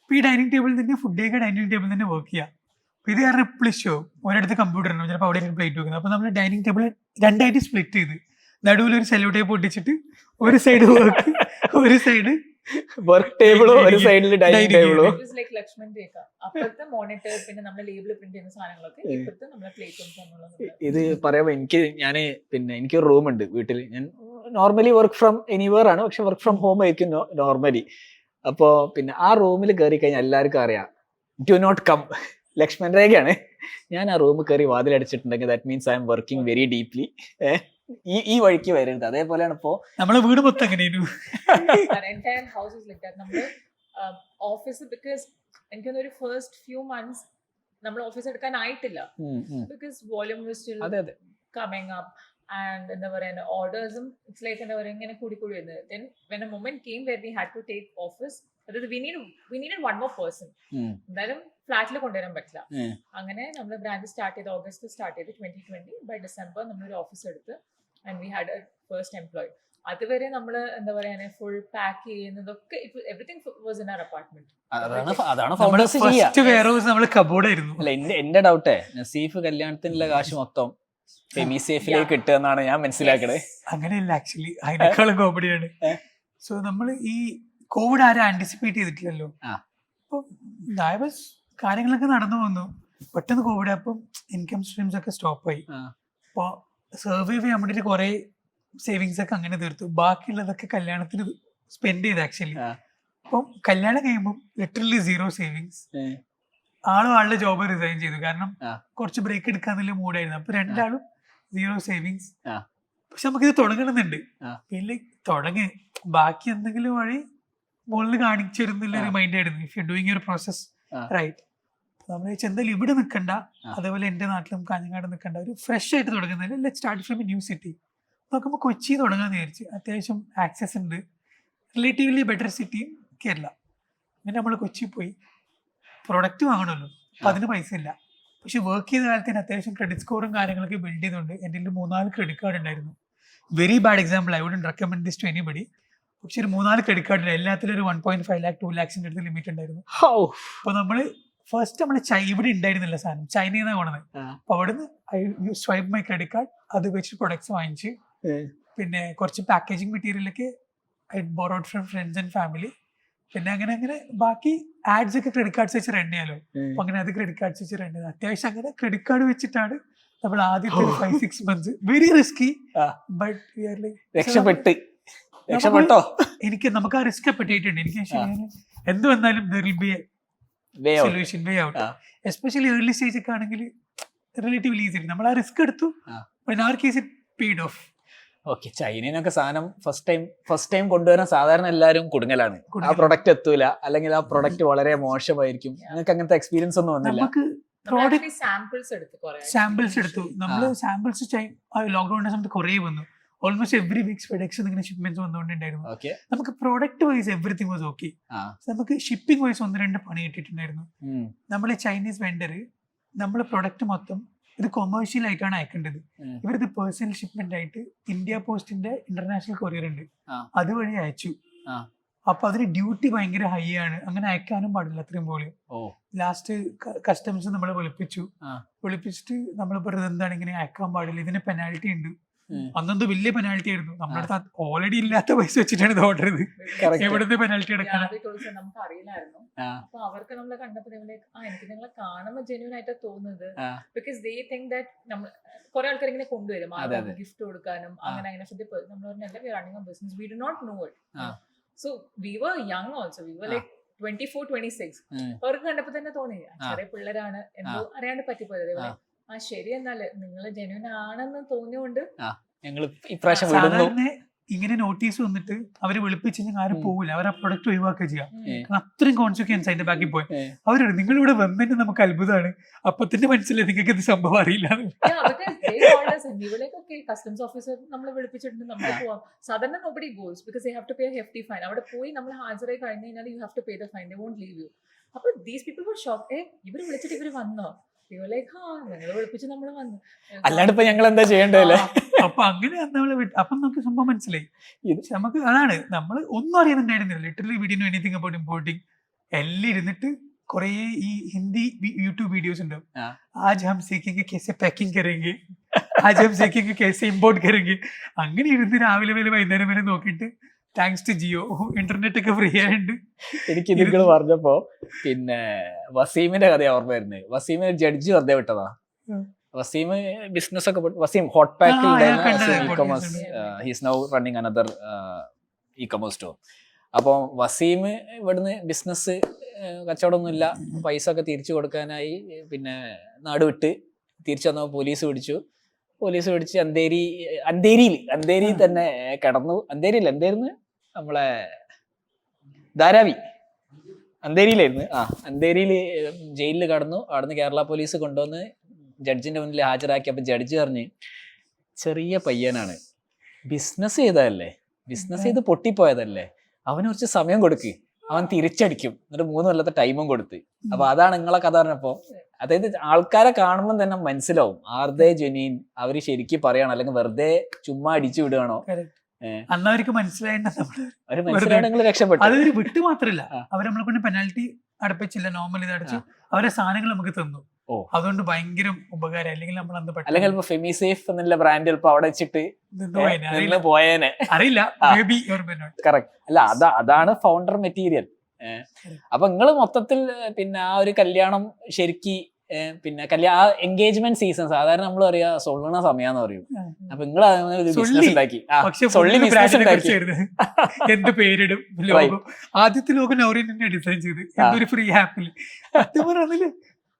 അപ്പൊ ഈ ഡൈനിങ് ടേബിളിൽ തന്നെ ഫുഡ് കഴിക്കാൻ ഡൈനിങ് ടേബിൾ തന്നെ വർക്ക് ചെയ്യാം. അപ്പൊ ഇത് കാരണം എപ്പോഴും ഷോ ഒരിടത്ത് കമ്പ്യൂട്ടർ ഉണ്ടാവും, ചിലപ്പോൾ അവിടെ പ്ലേറ്റ് വെക്കുന്നത്. അപ്പൊ നമ്മൾ ഡൈനിങ് ടേബിൾ 2ആയിട്ട് സ്പ്ലിറ്റ് ചെയ്ത് നടുവിൽ ഒരു സെല്ലോ ടേപ്പ് ഒട്ടിച്ചിട്ട് ഒരു സൈഡ് വർക്ക്, ഒരു സൈഡ് വർക്ക് ടേബിളോ ഒരു സൈഡിൽ ഡൈനിങ് ടേബിളോ. ലക്ഷ്മൺ രേഖ അപ്പുറത്തെ മോണിറ്റർ, പിന്നെ നമ്മുടെ ലേബിൾ പ്രിന്റ് ചെയ്യുന്ന സാധനങ്ങളൊക്കെ ഇപ്പുറത്തെ നമ്മുടെ പ്ലേറ്റ്. ഇത് പറയുമ്പോ എനിക്കൊരു റൂം ഉണ്ട് വീട്ടിൽ. ഞാൻ നോർമലി വർക്ക് ഫ്രം എനിവേർ ആണ്, പക്ഷെ വർക്ക് ഫ്രം ഹോം ആയിരിക്കും നോർമലി. അപ്പോ പിന്നെ ആ റൂമിൽ കയറി കഴിഞ്ഞാൽ എല്ലാവർക്കും അറിയാം ഡു നോട്ട് കം, ലക്ഷ്മൺ രേഖയാണ്. ഞാൻ ആ റൂമിൽ കയറി വാതിലടിച്ചിട്ടുണ്ടെങ്കിൽ that means I'm working very deeply. ഈ വഴിക്ക് വരരുത്. അതേപോലെയാണ് ഇപ്പോ നമ്മളെ വീട് മൊത്തം എങ്ങനെയായിരുന്നു. ഓഫീസ് ബിക്കോസ് എനിക്കൊന്ന് ഒരു ഫസ്റ്റ് ഫ്യൂ മന്ത്സ് നമ്മൾ ഓഫീസ് എടുക്കാനായിട്ടില്ല. Because volume was still coming up and എന്താ പറയുക ഓർഡേഴ്സും ഇറ്റ്സ് ലൈക്ക് എന്താ പറയുക ഇങ്ങനെ കൂടി വരുന്നത്. Then when a moment came where we had to take office, അതായത് വി നീഡ് 1 more person. എന്തായാലും ഫ്ലാറ്റിൽ കൊണ്ടുവരാൻ പറ്റില്ല. അങ്ങനെ നമ്മൾ ബ്രാൻഡ് സ്റ്റാർട്ട് ചെയ്ത് ഓഗസ്റ്റ് സ്റ്റാർട്ട് ചെയ്ത് 2020 ബൈ ഡിസംബർ നമ്മളൊരു ഓഫീസ് എടുത്ത് and we had a first employee. അതുവരെ നമ്മള് എന്താ പറയാ ഫുൾ പാക്ക് ചെയ്യുന്നതൊക്കെ everything was in our apartment. അതാണ് നമ്മുടെ ഫൗണ്ടേഴ്സ് ചെയ്യാ. ഫസ്റ്റ് വെയർ ഹൗസ് നമ്മൾ കബോർഡായിരുന്നു. അല്ല എന്റെ ഡൗട്ടേ നസീഫ് കല്യാണത്തിനുള്ള കാശ് മൊത്തം ഫെമി സേഫിലേക്ക് കിട്ടുമെന്നാണ് ഞാൻ മനസ്സിലാക്കണേ. അങ്ങനെയല്ല, ആക്ച്വലി അതിനേക്കാളും കോമഡിയാണ്. സോ നമ്മൾ ഈ കോവിഡ് ആരും ആന്റിസിപ്പേറ്റ് ചെയ്തിട്ടില്ലല്ലോ. അപ്പം കാര്യങ്ങളൊക്കെ നടന്നു വന്നു. പെട്ടെന്ന് കോവിഡ് അപ്പം ഇൻകം സ്ട്രീംസ് ഒക്കെ സ്റ്റോപ്പായി. അപ്പോൾ സർവൈവ് ചെയ്യാൻ വേണ്ടിയിട്ട് കുറെ സേവിങ്സ് ഒക്കെ അങ്ങനെ തീർത്തു. ബാക്കിയുള്ളതൊക്കെ കല്യാണത്തിന് സ്പെൻഡ് ചെയ്ത് ആക്ച്വലി. അപ്പം കല്യാണം കഴിയുമ്പോൾ ലിറ്ററലി സീറോ സേവിങ്സ്. ആളുടെ ജോബ് റിസൈൻ ചെയ്തു. കാരണം കുറച്ച് ബ്രേക്ക് എടുക്കാന്നുള്ള മൂഡായിരുന്നു. അപ്പൊ രണ്ടാളും സീറോ സേവിങ്സ്. പക്ഷെ നമുക്കിത് തുടങ്ങണമെന്നുണ്ട്. പിന്നെ തുടങ്ങി ബാക്കി എന്തെങ്കിലും വഴി മുകളിൽ കാണിച്ചിരുന്നില്ല ഒരു മൈൻഡ് ആയിരുന്നു. If you doing your process right. നമ്മൾ എന്തായാലും ഇവിടെ നിൽക്കണ്ട, അതേപോലെ എൻ്റെ നാട്ടിലും കാഞ്ഞങ്ങാട് നിൽക്കണ്ട, ഒരു ഫ്രഷ് ആയിട്ട് തുടങ്ങുന്നില്ല. Let start from a new city. നോക്കുമ്പോൾ കൊച്ചി തുടങ്ങാന്ന് വിചാരിച്ചു. അത്യാവശ്യം ആക്സസ് ഉണ്ട്, റിലേറ്റീവ്ലി ബെറ്റർ സിറ്റി കേരള. അങ്ങനെ നമ്മൾ കൊച്ചി പോയി. പ്രൊഡക്റ്റ് വാങ്ങണമല്ലോ, അപ്പം അതിന് പൈസ ഇല്ല. പക്ഷെ വർക്ക് ചെയ്ത കാലത്തിന് അത്യാവശ്യം ക്രെഡിറ്റ് സ്കോറും കാര്യങ്ങളൊക്കെ ബിൽഡ് ചെയ്തുകൊണ്ട് എൻ്റെ 3-4 ക്രെഡിറ്റ് കാർഡ് ഉണ്ടായിരുന്നു. Very bad example, I wouldn't recommend this to anybody. പക്ഷെ ഒരു 3-4 ക്രെഡിറ്റ് കാർഡ് എല്ലാത്തിലും ഒരു 1.5 lakh 2 lakhs അടുത്ത് ലിമിറ്റ് ഉണ്ടായിരുന്നു. അപ്പോൾ നമ്മൾ ഫസ്റ്റ് നമ്മൾ ഇവിടെ ഉണ്ടായിരുന്നില്ല സാധനം, ചൈനയിൽ നിന്നാണ് കൊണ്ടത്. അപ്പൊ അവിടുന്ന് I swipe my credit card, അത് വെച്ച് പ്രൊഡക്ട്സ് വാങ്ങിച്ച്. പിന്നെ കുറച്ച് പാക്കേജിങ് മെറ്റീരിയലൊക്കെ I borrowed from friends and family. പിന്നെ അങ്ങനെ ബാക്കി ആഡ്സ് ഒക്കെ ക്രെഡിറ്റ് കാർഡ്സ് വെച്ച് റൺ ചെയ്യാലോ. അപ്പൊ അങ്ങനെ അത് ക്രെഡിറ്റ് കാർഡ്സ് വെച്ച് റൺ ചെയ്ത് അത്യാവശ്യം അങ്ങനെ ക്രെഡിറ്റ് കാർഡ് വെച്ചിട്ടാണ് നമ്മൾ ആദ്യത്തെ 5-6 months വെരി റിസ്കി. ബട്ട് രക്ഷപ്പെട്ടോ? എനിക്ക് നമുക്ക് ആ റിസ്ക് പറ്റിയിട്ടുണ്ട്. എനിക്ക് എന്ത് വന്നാലും solution way out. Especially early stage ഒക്കെ ആണെങ്കിൽ റിലേറ്റീവ്ലി ഈസി. നമ്മൾ ആ റിസ്ക് എടുത്തു. In our case it paid off. Okay, ചൈനയിലൊക്കെ സാധനം ഫസ്റ്റ് ടൈം കൊണ്ടുവരാൻ സാധാരണ എല്ലാവരും കുടുങ്ങലാണ്. ആ പ്രൊഡക്റ്റ് എത്തൂല, അല്ലെങ്കിൽ ആ പ്രൊഡക്റ്റ് വളരെ മോശമായിരിക്കും. നിങ്ങൾക്ക് അങ്ങനത്തെ എക്സ്പീരിയൻസ് ഒന്നും വന്നില്ല? നമുക്ക് സാമ്പിൾസ് എടുത്തു. നമ്മള് സാമ്പിൾസ് ലോക്ക്ഡൌണിന്റെ സമയത്ത് കുറേ വന്നു. ഓൾമോസ്റ്റ് എവറി വീക്സ് ഫെഡെക്സ് ഇങ്ങനെ ഷിപ്മെന്റ്സ് വന്നുകൊണ്ടുണ്ടായിരുന്നു. നമുക്ക് product wise everything was okay. നമുക്ക് ഷിപ്പിംഗ് വൈസ് 1-2 പണി കിട്ടിയിട്ടുണ്ടായിരുന്നു. നമ്മൾ ചൈനീസ് വെണ്ടർ നമ്മൾ പ്രൊഡക്റ്റ് മൊത്തം ഇത് കൊമേഴ്ഷ്യൽ ആയിട്ടാണ് അയക്കേണ്ടത്. ഇവരിത് പേഴ്സണൽ ഷിപ്മെന്റ് ആയിട്ട് ഇന്ത്യ പോസ്റ്റിന്റെ ഇന്റർനാഷണൽ കൊറിയർ ഉണ്ട്, അതുവഴി അയച്ചു. അപ്പൊ അതിന് ഡ്യൂട്ടി ഭയങ്കര ഹൈ ആണ്, അങ്ങനെ അയക്കാനും പാടില്ല അത്രയും വോളിയം. ലാസ്റ്റ് കസ്റ്റംസ് നമ്മളെ വിളിപ്പിച്ചിട്ട് നമ്മൾ പറഞ്ഞത് എന്താണ് ഇങ്ങനെ അയക്കാൻ പാടില്ല, ഇതിന് പെനാൽറ്റി ഉണ്ട്. അന്നെന്തോ വലിയ പെനാൽറ്റി ആയിരുന്നു. നമ്മുടെ അടുത്ത് ഓൾറെഡി ഇല്ലാത്ത പൈസ വെച്ചിട്ടാണ് ഇത് ഓർഡർ ചെയ്ത്. എവിടുത്തെ പെനാൽറ്റി എടുക്കണം നമുക്ക് അറിയില്ലായിരുന്നു. അപ്പൊ അവർക്ക് നമ്മളെ കണ്ടപ്പോ എനിക്ക് നിങ്ങളെ കാണുമ്പോൾ ജെന്യൂൻ ആയിട്ട് തോന്നുന്നത്. ബിക്കോസ് ദേ തിങ്ക് ദാറ്റ് നമ്മൾ കുറെ ആൾക്കാർ ഇങ്ങനെ കൊണ്ടുവരും ഗിഫ്റ്റ് കൊടുക്കാനും അങ്ങനെ നമ്മൾ പറഞ്ഞല്ല we running a business, we do not know it. So we were young also, we were like 24-26. അവർക്ക് കണ്ടപ്പോ തന്നെ തോന്നി ചെറിയ പിള്ളേരാണ്, എന്തോ അറിയാണ്ട് പറ്റിപ്പോയത്. അതേപോലെ ശരി, എന്നാല് നിങ്ങള് ജെന്യൂൻ ആണെന്ന് തോന്നിയോണ്ട് സാധാരണ ഇങ്ങനെ നോട്ടീസ് വന്നിട്ട് അവര് വിളിപ്പിച്ച് ആരും പോകില്ല, അവർ ആ പ്രൊഡക്റ്റ് ഒഴിവാക്കുക ചെയ്യാം. അത്രയും കോൺസിക്വൻസ് അതിന്റെ ബാക്കി പോയി. അവരോട് നിങ്ങളിവിടെ വന്നിട്ട് നമുക്ക് അത്ഭുതമാണ്, അപ്പൊ തന്നെ മനസ്സിലായി നിങ്ങൾക്ക് ഇത് സംഭവം അറിയില്ല. കസ്റ്റംസ് ഓഫീസർ നമ്മളെ വിളിപ്പിച്ചിട്ടുണ്ട്, നമുക്ക് പോവാം. സാധാരണ nobody goes because they have to pay a hefty fine. അവിടെ പോയി നമ്മൾ ഹാജരായി കഴിഞ്ഞു കഴിഞ്ഞാൽ you have to pay the fine, they won't leave you. അപ്പൊ these people were shocked. ഇവര് വിളിച്ചിട്ട് ഇവര് വന്നോ? അല്ലാണ്ട് ഇപ്പൊ ഞങ്ങൾ എന്താ ചെയ്യേണ്ടതല്ലേ? അപ്പൊ അങ്ങനെ അപ്പൊ നമുക്ക് സംഭവം മനസ്സിലായി. നമുക്ക് അതാണ്, നമ്മൾ ഒന്നും അറിയുന്നുണ്ടായിരുന്നില്ല. Literally video anything about importing എല്ലാം ഇരുന്നിട്ട് കുറെ ഈ ഹിന്ദി യൂട്യൂബ് വീഡിയോസ് ഉണ്ട്. ആജ് ഹം സീखेंगे कैसे पैकिंग करेंगे, आज हम सीखेंगे कैसे इंपोर्ट करेंगे. അങ്ങനെ ഇരുന്ന് രാവിലെ വരെ വൈകുന്നേരം വരെ നോക്കിയിട്ട് താങ്ക്സ് ടു ജിയോ ഇന്റർനെറ്റ് ഒക്കെ ഫ്രീ ആയിട്ടുണ്ട്. എനിക്ക് നിങ്ങൾ പറഞ്ഞപ്പോ പിന്നെ വസീമിന്റെ കഥ ഓർമ്മ വരുന്നത്. വസീമിന് ജഡ്ജി വെറുതെ വിട്ടതാ. വസീം ബിസിനസ് ഒക്കെ വസീം ഹോട്ട് പാക്കിൽ e-commerce, he's now running another e-commerce store. അപ്പോൾ വസീം ഇവിടുന്ന് ബിസിനസ് കച്ചവടമൊന്നുമില്ല, പൈസ ഒക്കെ തിരിച്ചു കൊടുക്കാനായി പിന്നെ നാട് വിട്ട് തിരിച്ചു വന്നപ്പോൾ പോലീസ് പിടിച്ച് അന്തേരിയിൽ തന്നെ കിടന്നു. അന്തേരിയിൽ എന്തായിരുന്നു നമ്മളെ ധാരാവി, അന്തേരിയിലായിരുന്നു. അന്തേരിയിൽ ജയിലിൽ കടന്നു. അവിടുന്ന് കേരള പോലീസ് കൊണ്ടുവന്ന് ജഡ്ജിന്റെ മുന്നിൽ ഹാജരാക്കി. അപ്പൊ ജഡ്ജി പറഞ്ഞ് ചെറിയ പയ്യനാണ്, ബിസിനസ് ചെയ്ത് പൊട്ടിപ്പോയതല്ലേ, അവന് കുറച്ച് സമയം കൊടുക്ക്, അവൻ തിരിച്ചടിക്കും. എന്നിട്ട് 3 കൊല്ലത്തെ ടൈമും കൊടുത്ത്. അപ്പൊ അതാണ് നിങ്ങളെ കഥ പറഞ്ഞപ്പോ, അതായത് ആൾക്കാരെ കാണുമ്പോൾ തന്നെ മനസ്സിലാവും ആർദേ ജെന്യൂൻ, അവര് ശരിക്കും പറയണോ അല്ലെങ്കിൽ വെറുതെ ചുമ്മാ അടിച്ചു വിടുകയാണോ. അന്ന് അവർക്ക് മനസ്സിലായിട്ട് നമ്മള് ഒരു മനസ്സിലാണ് നിങ്ങൾ രക്ഷപ്പെട്ടു. അതൊരു വിട്ട് മാത്രല്ല, ആ. അവർ നമ്മളെ കൊണ്ട് പെനാൽറ്റി അടപ്പിച്ചില്ല, നോർമൽ ഇത് അടച്ച് അവരെ സാധനങ്ങൾ നമുക്ക് തന്നു. ഓ. അതുകൊണ്ട് ഭയങ്കര ഉപകാരം. അല്ലെങ്കിൽ നമ്മൾ അന്ന് അല്ലെങ്കിൽ ഇപ്പൊ ഫെമിസേഫ് എന്നുള്ള ബ്രാൻഡ് ചിലപ്പോ അവിടെ വെച്ചിട്ട് നിന്ന് പോയേനെ. അറിയില്ല. ആ. മേ ബി യുവർ ബെനോട്ട്. കറക്റ്റ്. അല്ല അതാണ് ഫൗണ്ടർ മെറ്റീരിയൽ. അപ്പൊ നിങ്ങള് മൊത്തത്തിൽ പിന്നെ ആ ഒരു കല്യാണം ശരിക്ക് പിന്നെ ആ എൻഗേജ്മെന്റ് സീസൺ സാധാരണ നമ്മൾ പറയാ സൊള്ളുന്ന സമയാന്ന് പറയും. അപ്പൊ നിങ്ങൾ ബിസിനസ് ഉണ്ടാക്കി. സൊള്ളി ബിസിനസ് ഉണ്ടാക്കി. എന്ത് പേരിടും ലോഗോ? ആദ്യത്തെ ലോഗോ നൗറിൻ തന്നെ ഡിസൈൻ ചെയ്ത് എന്തൊരു ഫ്രീ ആപ്പിൽ.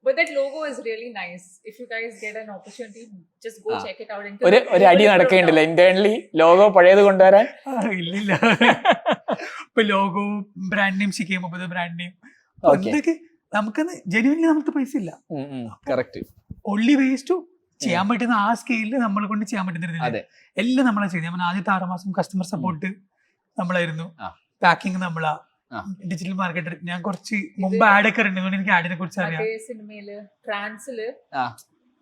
But that logo is really nice. If you guys get an opportunity, just go check it out. ഒരു അടി നടക്കേണ്ടില്ല ഇന്റേണലി ലോഗോ പഴയത് കൊണ്ടുവരാൻ. ഇല്ലില്ല. ഇപ്പൊ ലോഗോ ബ്രാൻഡ് നെയിം ശിക്കുമ്പോ ബ്രാൻഡ് നെയിം നമുക്ക് ജെന്യുവൻലി നമുക്ക് പൈസ ഇല്ല. കറക്റ്റ്. ഒള്ളി വേസ്റ്റ് ചെയ്യാൻ പറ്റുന്ന ആ സ്കെയിലിൽ നമ്മളെ കൊണ്ട് ചെയ്യാൻ പറ്റുന്നില്ല. എല്ലാം നമ്മളെ ചെയ്തു. നമ്മൾ ആദ്യത്തെ 6 മാസം കസ്റ്റമർ സപ്പോർട്ട് നമ്മളായിരുന്നു, പാക്കിംഗ് നമ്മളാ, ഡിജിറ്റൽ മാർക്കറ്റർ. ഞാൻ കുറച്ച് മുമ്പ് ആഡ് ഒക്കെ ഉണ്ട്, എനിക്ക് ആഡിനെ കുറിച്ച് അറിയാം. സിനിമയില് ട്രാൻസില്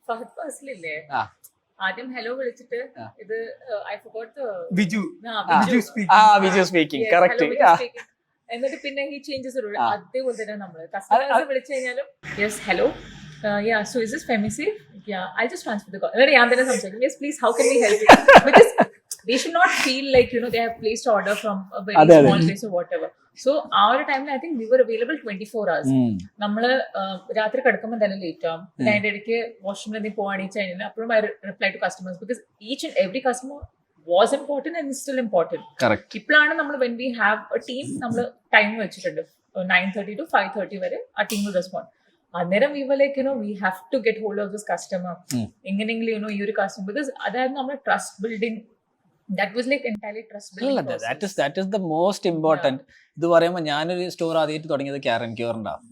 ഫഹദ് ഫാസിലില്ലേ, ആദ്യം ഹലോ വിളിച്ചിട്ട് ഇത് I forgot Viju speaking. Correct. എന്നിട്ട് പിന്നെ ഈ ചേഞ്ചസ് അതേപോലെ തന്നെ നമ്മള് കസ്റ്റമേഴ്സ് വിളിച്ചു കഴിഞ്ഞാലും yes hello yeah so is this Femisave, yeah I'll just transfer the call. എന്നിട്ട് ഞാൻ തന്നെ സംസാരിക്കും, yes please how can we help you, because they should not feel like they have placed order from a very small place or whatever. So our time I think we were available 24 hours. നമ്മള് രാത്രി കിടക്കുമ്പോൾ തന്നെ late ആവും. അതിന്റെ ഇടയ്ക്ക് വാഷ്റൂമിൽ പോവാണെന്ന് കഴിഞ്ഞാൽ അപ്പോഴും I reply to customers because each and every customer was important and is still important. Correct. ഇപ്പോഴാണ് നമ്മൾ when we have a team നമ്മൾ ടൈം വെച്ചിട്ടുണ്ട് 9:30 to 5:30 വരെ ആ ടീം will respond. അന്നേരം we were like we have to get hold of this customer എങ്ങനെയെങ്കിലും ഈ ഒരു കസ്റ്റമർ, because അതായിരുന്നു നമ്മുടെ trust building. That was like entirely trust building process. That is the most important. ഇത് പറയുമ്പോൾ ഞാനൊരു സ്റ്റോർ ആദ്യമായിട്ട് തുടങ്ങിയത് ക്യാരൻ ക്യൂറിൻ്റാണ്.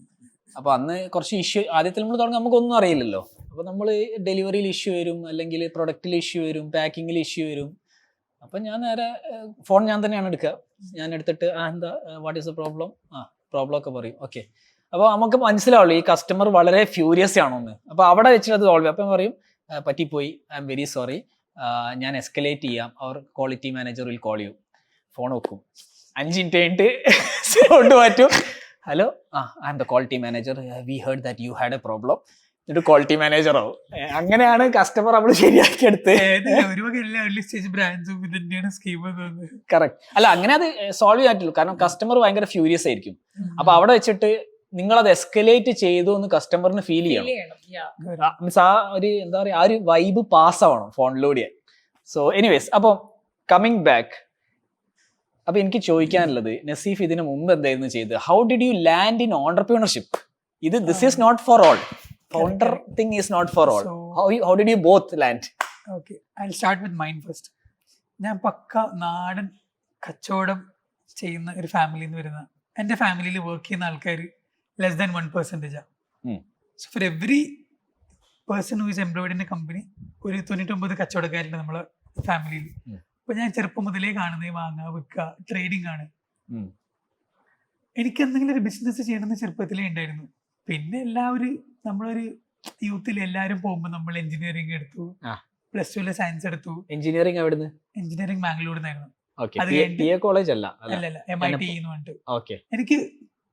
അപ്പോൾ അന്ന് കുറച്ച് ഇഷ്യൂ ആദ്യത്തിൽ നമ്മൾ തുടങ്ങി നമുക്കൊന്നും അറിയില്ലല്ലോ. അപ്പോൾ നമ്മൾ ഡെലിവറിയിൽ ഇഷ്യൂ വരും, അല്ലെങ്കിൽ പ്രൊഡക്റ്റിൽ ഇഷ്യൂ വരും, പാക്കിങ്ങിൽ ഇഷ്യൂ വരും. അപ്പം ഞാൻ നേരെ ഫോൺ ഞാൻ തന്നെയാണ് എടുക്കുക. ഞാൻ എടുത്തിട്ട് എന്താ what is the problem, problem ഒക്കെ പറയും. ഓക്കെ, അപ്പോൾ നമുക്ക് മനസ്സിലാവുള്ളൂ ഈ കസ്റ്റമർ വളരെ ഫ്യൂരിയസ് ആണോന്ന്. അപ്പോൾ അവിടെ വെച്ചിട്ട് അത് സോൾവ്. അപ്പം പറയും പറ്റിപ്പോയി, ഐ എം വെരി സോറി, ഞാൻ എസ്കലേറ്റ് ചെയ്യാം, our quality manager will call you. Phone വെക്കും, 5 മിനിറ്റ് കഴിഞ്ഞിട്ട് സൗണ്ട് മാറ്റും, hello I'm the quality manager, we heard that you had a problem. എന്നിട്ട് ക്വാളിറ്റി മാനേജർ ആവും. അങ്ങനെയാണ് കസ്റ്റമർ നമ്മൾ ശരിയാക്കി എടുത്ത്. കറക്റ്റ്. അല്ല അങ്ങനെ അത് സോൾവ് ചെയ്യാറ്റുള്ളൂ, കാരണം കസ്റ്റമർ ഭയങ്കര ഫ്യൂരിയസ് ആയിരിക്കും. അപ്പൊ അവിടെ വെച്ചിട്ട് നിങ്ങളത് എസ്കലേറ്റ് ചെയ്തു എന്ന് കസ്റ്റമറിന് ഫീൽ ചെയ്യണം. മീൻസ് ആ ഒരു എന്താ പറയുക, ആ ഒരു വൈബ് പാസ് ആവണം ഫോണിലൂടെ ചെയ്യാൻ. സോ എനിവേസ്, അപ്പം കമ്മിങ് ബാക്ക്, അപ്പൊ എനിക്ക് ചോദിക്കാനുള്ളത്, നസീഫ് ഇതിന് മുമ്പ് എന്തായിരുന്നു ചെയ്തത്? How did you land in entrepreneurship? This is not for all. Founder thing is not for all. How did you both land? Okay, I will start with mine first. ഞാൻ പക്ക നാടൻ കച്ചവടം ചെയ്യുന്ന ഒരു ഫാമിലിയിൽ നിന്ന് വരുന്ന, എൻ്റെ ഫാമിലിയിൽ വർക്ക് ചെയ്യുന്ന ആൾക്കാർ less than 1%. So for every person who is employed in a company, ഒരു 99 കച്ചവടക്കാരുണ്ട് നമ്മളെ ഫാമിലിയിൽ. അപ്പൊ ഞാൻ ചെറുപ്പം മുതലേ കാണുന്നത് വാങ്ങുക, വിൽക്കുക, ട്രേഡിംഗ് ആണ്. എനിക്ക് എന്തെങ്കിലും ഒരു ബിസിനസ് ചെയ്യണമെന്ന് ചെറുപ്പത്തിലേ ഉണ്ടായിരുന്നു. പിന്നെ എല്ലാവരും നമ്മളൊരു യൂത്തിൽ എല്ലാവരും പോകുമ്പോൾ നമ്മൾ എഞ്ചിനീയറിംഗ് എടുത്തു, +2 സയൻസ് എടുത്തു. എഞ്ചിനീയറിംഗ് എവിടുന്ന്? എഞ്ചിനീയറിംഗ് ബാംഗ്ലൂരിൽ നിന്നായിരുന്നു. കോളേജ് അല്ല, MIT എന്ന് പറഞ്ഞിട്ട്. എനിക്ക്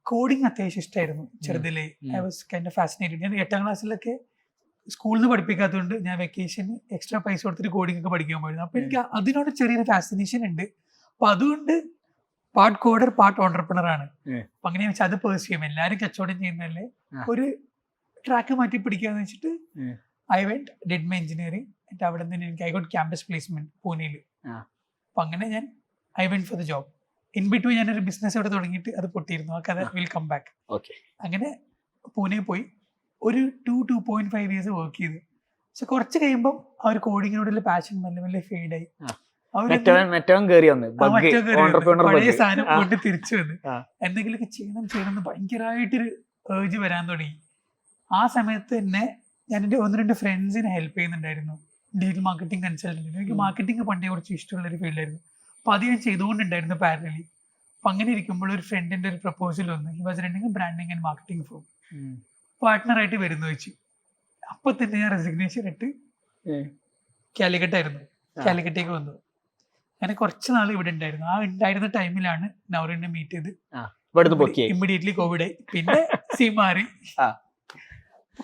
കോഡിങ് അത്യാവശ്യം ഇഷ്ടമായിരുന്നു ചെറുതിലേ. I was kind of fascinated. ഞാൻ 8ാം ക്ലാസ്സിലൊക്കെ സ്കൂളിൽ നിന്ന് പഠിപ്പിക്കാത്തതുകൊണ്ട് ഞാൻ വെക്കേഷന് എക്സ്ട്രാ പൈസ കൊടുത്തിട്ട് കോഡിംഗ് ഒക്കെ പഠിക്കാൻ പോയിരുന്നു. അപ്പൊ എനിക്ക് അതിനോട് ചെറിയൊരു ഫാസിനേഷൻ ഉണ്ട്. അപ്പൊ അതുകൊണ്ട് പാർട്ട് കോഡർ പാർട്ട് ഓണ്ടർപ്രണർ ആണ്. അപ്പൊ അങ്ങനെ വെച്ചാൽ അത് പേഴ്സ് ചെയ്യും. എല്ലാവരും കച്ചവടം ചെയ്യുന്നതല്ലേ, ഒരു ട്രാക്ക് മാറ്റി പിടിക്കാന്ന് വെച്ചിട്ട് I went did my engineering. എന്നിട്ട് അവിടെ നിന്ന് എനിക്ക് ഐ ഗോട്ട് ക്യാമ്പസ് പ്ലേസ്മെന്റ് പൂനെയിൽ. അപ്പൊ അങ്ങനെ ഞാൻ I went for the job. In between ഞാനൊരു ബിസിനസ് ഇവിടെ തുടങ്ങിയിട്ട് അത് പൊട്ടിയിരുന്നു. ആ കഥ വിൽ കം ബാക്ക്. അങ്ങനെ പൂനെ പോയി ഒരു 2.5 ഇയേഴ്സ് വർക്ക് ചെയ്തു. പക്ഷെ കുറച്ച് കഴിയുമ്പോൾ ആ ഒരു കോഡിങ്ങിനോടുള്ള പാഷൻ മെല്ലെ മെല്ലെ ഫെയ്ഡ് ആയി. പഴയ സാധനം കൊണ്ട് തിരിച്ചു വന്ന് എന്തെങ്കിലുമൊക്കെ ചെയ്യണം എന്ന് ഭയങ്കരമായിട്ടൊരു ഏർജ് വരാൻ തുടങ്ങി. ആ സമയത്ത് തന്നെ ഞാൻ എൻ്റെ 1-2 ഫ്രണ്ട്സിനെ ഹെൽപ്പ് ചെയ്യുന്നുണ്ടായിരുന്നു, ഡിജിറ്റൽ മാർക്കറ്റിംഗ് കൺസൾട്ടൻറ്റ്. എനിക്ക് മാർക്കറ്റിംഗ് പണ്ടേ കുറച്ച് ഇഷ്ടമുള്ളൊരു ഫീൽഡായിരുന്നു. അപ്പോൾ അത് ഞാൻ ചെയ്തുകൊണ്ടുണ്ടായിരുന്നു പാരലലി. അപ്പം അങ്ങനെ ഇരിക്കുമ്പോൾ ഒരു ഫ്രണ്ടിൻ്റെ ഒരു പ്രപ്പോസൽ വന്നു. He was running branding and marketing firm. പാർട്ട്ണറായിട്ട് വരുന്നു വെച്ചു. അപ്പോൾ തന്നെ ഞാൻ റെസിഗ്നേഷൻ ഇട്ട് കാലിക്കറ്റായിരുന്നു, കാലിക്കറ്റേക്ക് വന്നു. അങ്ങനെ കുറച്ച് നാൾ ഇവിടെ ഉണ്ടായിരുന്നു. ആ ഉണ്ടായിരുന്ന ടൈമിലാണ് നൗറിനെ മീറ്റ് ചെയ്ത് ഇവിടുന്ന് പൊക്കി. ഇമ്മീഡിയറ്റ്ലി കോവിഡ് ആയി. പിന്നെ സീൻ മാറി.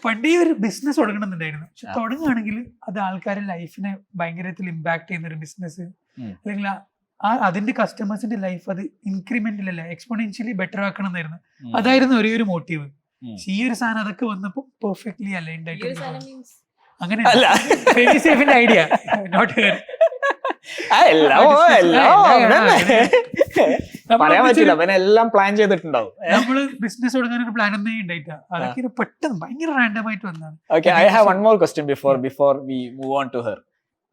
പണ്ടേ ഒരു ബിസിനസ് തുടങ്ങണമെന്നുണ്ടായിരുന്നു. പക്ഷെ തുടങ്ങുകയാണെങ്കിൽ അത് ആൾക്കാരുടെ ലൈഫിനെ ഭയങ്കരത്തിൽ ഇമ്പാക്ട് ചെയ്യുന്ന ഒരു ബിസിനസ്, അല്ലെങ്കിൽ അതിന്റെ കസ്റ്റമേഴ്സിന്റെ ലൈഫ് അത് ഇൻക്രിമെന്റൽ അല്ല എക്സ്പോണൻഷ്യലി ബെറ്റർ ആക്കണം എന്നായിരുന്നു. അതായിരുന്നു ഒരേ ഒരു മോട്ടീവ്. ഈ ഒരു സാധനം അതൊക്കെ വന്നപ്പോ പെർഫെക്റ്റ്ലി അലൈൻഡ് ആയിട്ട് അങ്ങനെ ഐഡിയ നോട്ട് പറയാൻ പറ്റില്ല, അവനെല്ലാം പ്ലാൻ ചെയ്തിട്ടുണ്ടാവും. നമ്മള് ബിസിനസ് തുടങ്ങാൻ ഒരു പ്ലാൻ ഒന്നേ ഉണ്ടായിട്ടാ, അതൊക്കെ പെട്ടെന്ന് ഭയങ്കര റാൻഡം ആയിട്ട് വന്നതാണ്. Okay, I have one more question before we move on to her.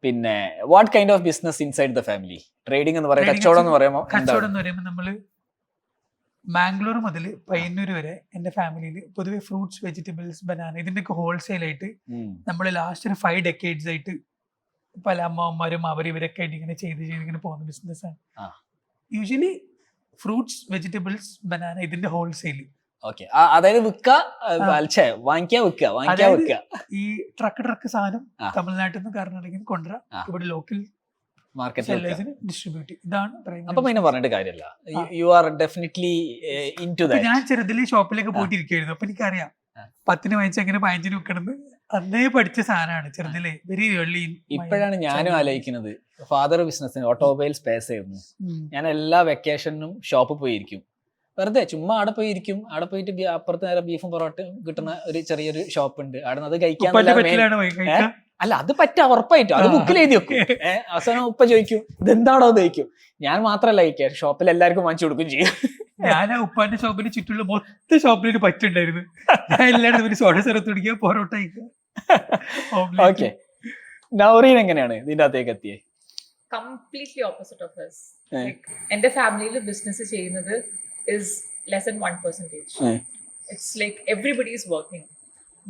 പിന്നെ what kind of business inside the family? Trading എന്ന് പറയുമ്പോൾ കച്ചവടം എന്ന് പറയുമ്പോൾ കച്ചവടം എന്ന് പറയുമ്പോൾ നമ്മള് മാംഗ്ലൂർ മുതൽ പയ്യന്നൂർ വരെ എന്റെ ഫാമിലിയിൽ പൊതുവെ ഫ്രൂട്ട്സ്, വെജിറ്റബിൾസ്, ബനാന ഇതിന്റെയൊക്കെ ഹോൾസെയിൽ ആയിട്ട് നമ്മൾ ലാസ്റ്റ് ഒരു 5 decades ആയിട്ട് പല അമ്മമാരും ഇവരൊക്കെ ആയിട്ട് ഇങ്ങനെ ചെയ്ത് ഇങ്ങനെ പോകുന്ന ബിസിനസ്സാണ്. യൂഷ്വലി ഫ്രൂട്ട്സ്, വെജിറ്റബിൾസ്, ബനാന ഇതിന്റെ ഹോൾസെയിൽ. ഓക്കെ, അതായത് വാങ്ങിക്കുക ഈ ട്രക്ക് സാധനം തമിഴ്നാട്ടിൽ നിന്ന് കർണാടകയിൽ നിന്ന് കൊണ്ടുവരാം, ഇവിടെ ലോക്കൽ മാർക്കറ്റ് ഡിസ്ട്രിബ്യൂട്ട്. ഇതാണ് പറഞ്ഞിട്ട് കാര്യമില്ല. You are definitely into that. ഞാൻ ചെറുതിലെ ഷോപ്പിലേക്ക് പോയിട്ടിരിക്കുകയായിരുന്നു. അപ്പൊ എനിക്കറിയാം 10 വാങ്ങിച്ച് എങ്ങനെ 15 വെക്കണമെന്ന് അന്നേ പഠിച്ച സാധനമാണ് ചെറുതിലെ, വെരി ഏർലി. ഇപ്പോഴാണ് ഞാനും ആലോചിക്കുന്നത്. ഫാദർ ബിസിനസ്സിന് ഓട്ടോമൊബൈൽ സ്പേസ് ആയിരുന്നു. ഞാൻ എല്ലാ വെക്കേഷനും ഷോപ്പിൽ പോയിരിക്കും, വെറുതെ ചുമ്മാ അവിടെ പോയിരിക്കും. അവിടെ പോയിട്ട് അപ്പുറത്ത് നേരെ ബീഫും പൊറോട്ടയും കിട്ടുന്ന ഒരു ചെറിയൊരു ഷോപ്പ് ഉണ്ട്, അവിടെ അത് കഴിക്കാൻ. അല്ല, അത് പറ്റാ ഉറപ്പായിട്ടും, അത് ബുക്കിൽ എഴുതി വെക്കും. അവസാനം ഉപ്പ ചോദിക്കും ഇതെന്താണോ എന്ന് ചോദിക്കും. ഞാൻ മാത്രല്ല കഴിക്കുക, ഷോപ്പിൽ എല്ലാവർക്കും വാങ്ങിച്ചു കൊടുക്കും ചെയ്യും. ഞാൻ ഉപ്പാന്റെ ഷോപ്പിന് ചുറ്റുള്ള മൊത്തം ഷോപ്പിലേക്ക് പറ്റുണ്ടായിരുന്നു. എല്ലാവരും സോഡ സിറത്ത് കുടിക്കുക, പൊറോട്ട കഴിക്കുക. ഓക്കെ, നൗറീൻ എങ്ങനെയാണ് ഇതിന്റെ അകത്തേക്ക് എത്തിയേ? Completely opposite of us. എന്റെ ഫാമിലിയിൽ ബിസിനസ് ചെയ്യുന്നത് is less than 1%. It's like everybody is working,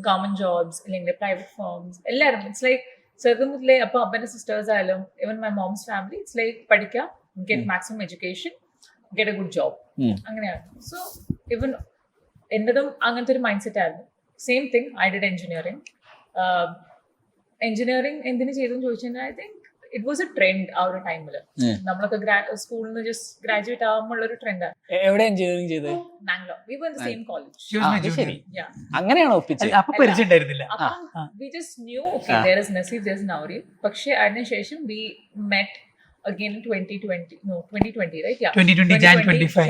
government jobs, അല്ലെങ്കിൽ private firms, എല്ലാവരും. It's like ചെറുതുമുതലേ അപ്പൊ അപ്പന്റെ സിസ്റ്റേഴ്സ് ആയാലും even my mom's family, it's like പഠിക്കുക, get maximum education, get a good job. അങ്ങനെയാണ്. So even എന്റേതും അങ്ങനത്തെ ഒരു മൈൻഡ് സെറ്റ് ആയിരുന്നു. Same thing, I did engineering. Engineering എന്തിനു ചെയ്തെന്ന് ചോദിച്ചാൽ I think it was A trend ആ ഒരു ടൈമില്. നമ്മളൊക്കെ സ്കൂളിൽ നിന്ന് ജസ്റ്റ് ഗ്രാജുവേറ്റ് ആകുമ്പോൾ ഒരു ട്രെൻഡാണ്. എവിടെ എഞ്ചിനീയറിംഗ് ചെയ്തത്? Bangalore. We were in the same college. അങ്ങനെയാണോ ഒപ്പിച്ചത്? അപ്പൊ പരിചയമുണ്ടായിരുന്നില്ല. We just knew okay there is Naseeb, there is Naureen. പക്ഷേ അതിനുശേഷം we met again in 2020 right? Yeah, 2020 Jan 25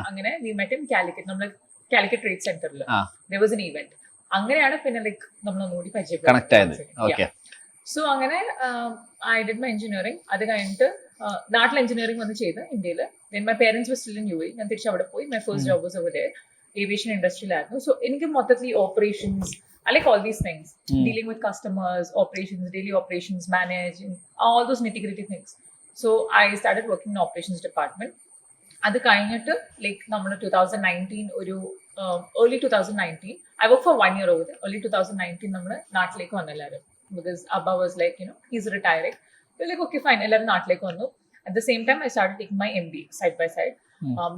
അങ്ങനെ we met in Calicut. നമ്മൾ Calicut Trade Centerൽ there was an event. അങ്ങനെയാണ് പിന്നെ ലൈക്ക് നമ്മൾ ഒന്നുകൂടി പരിചയപ്പെട്ടത്. സോ അങ്ങനെ ഐ ഡിഡ് മൈ എഞ്ചിനീയറിംഗ്. അത് കഴിഞ്ഞിട്ട് നാട്ടിൽ എഞ്ചിനീയറിംഗ് വന്ന് ചെയ്ത് ഇന്ത്യയിൽ. Then my parents were still in UAE. ഞാൻ തിരിച്ച് അവിടെ പോയി. My first job was over there, aviation ഇൻഡസ്ട്രിയിലായിരുന്നു. സോ എനിക്ക് മൊത്തത്തിൽ operations, I like all these things, dealing with customers, operations, daily operations, managing all those nitty-gritty things. So I started working in operations department. അത് കഴിഞ്ഞിട്ട് like നമ്മൾ 2019 ഒരു early 2019 I worked for 1 year over there. Early 2019 നമ്മൾ നാട്ടിലേക്ക് വന്നു എല്ലാവരും. Because Abba was like, you know, he's retiring. We're like, okay, fine. എല്ലാവരും നാട്ടിലേക്ക് വന്നു. At the same time, I started taking my MBA side by side,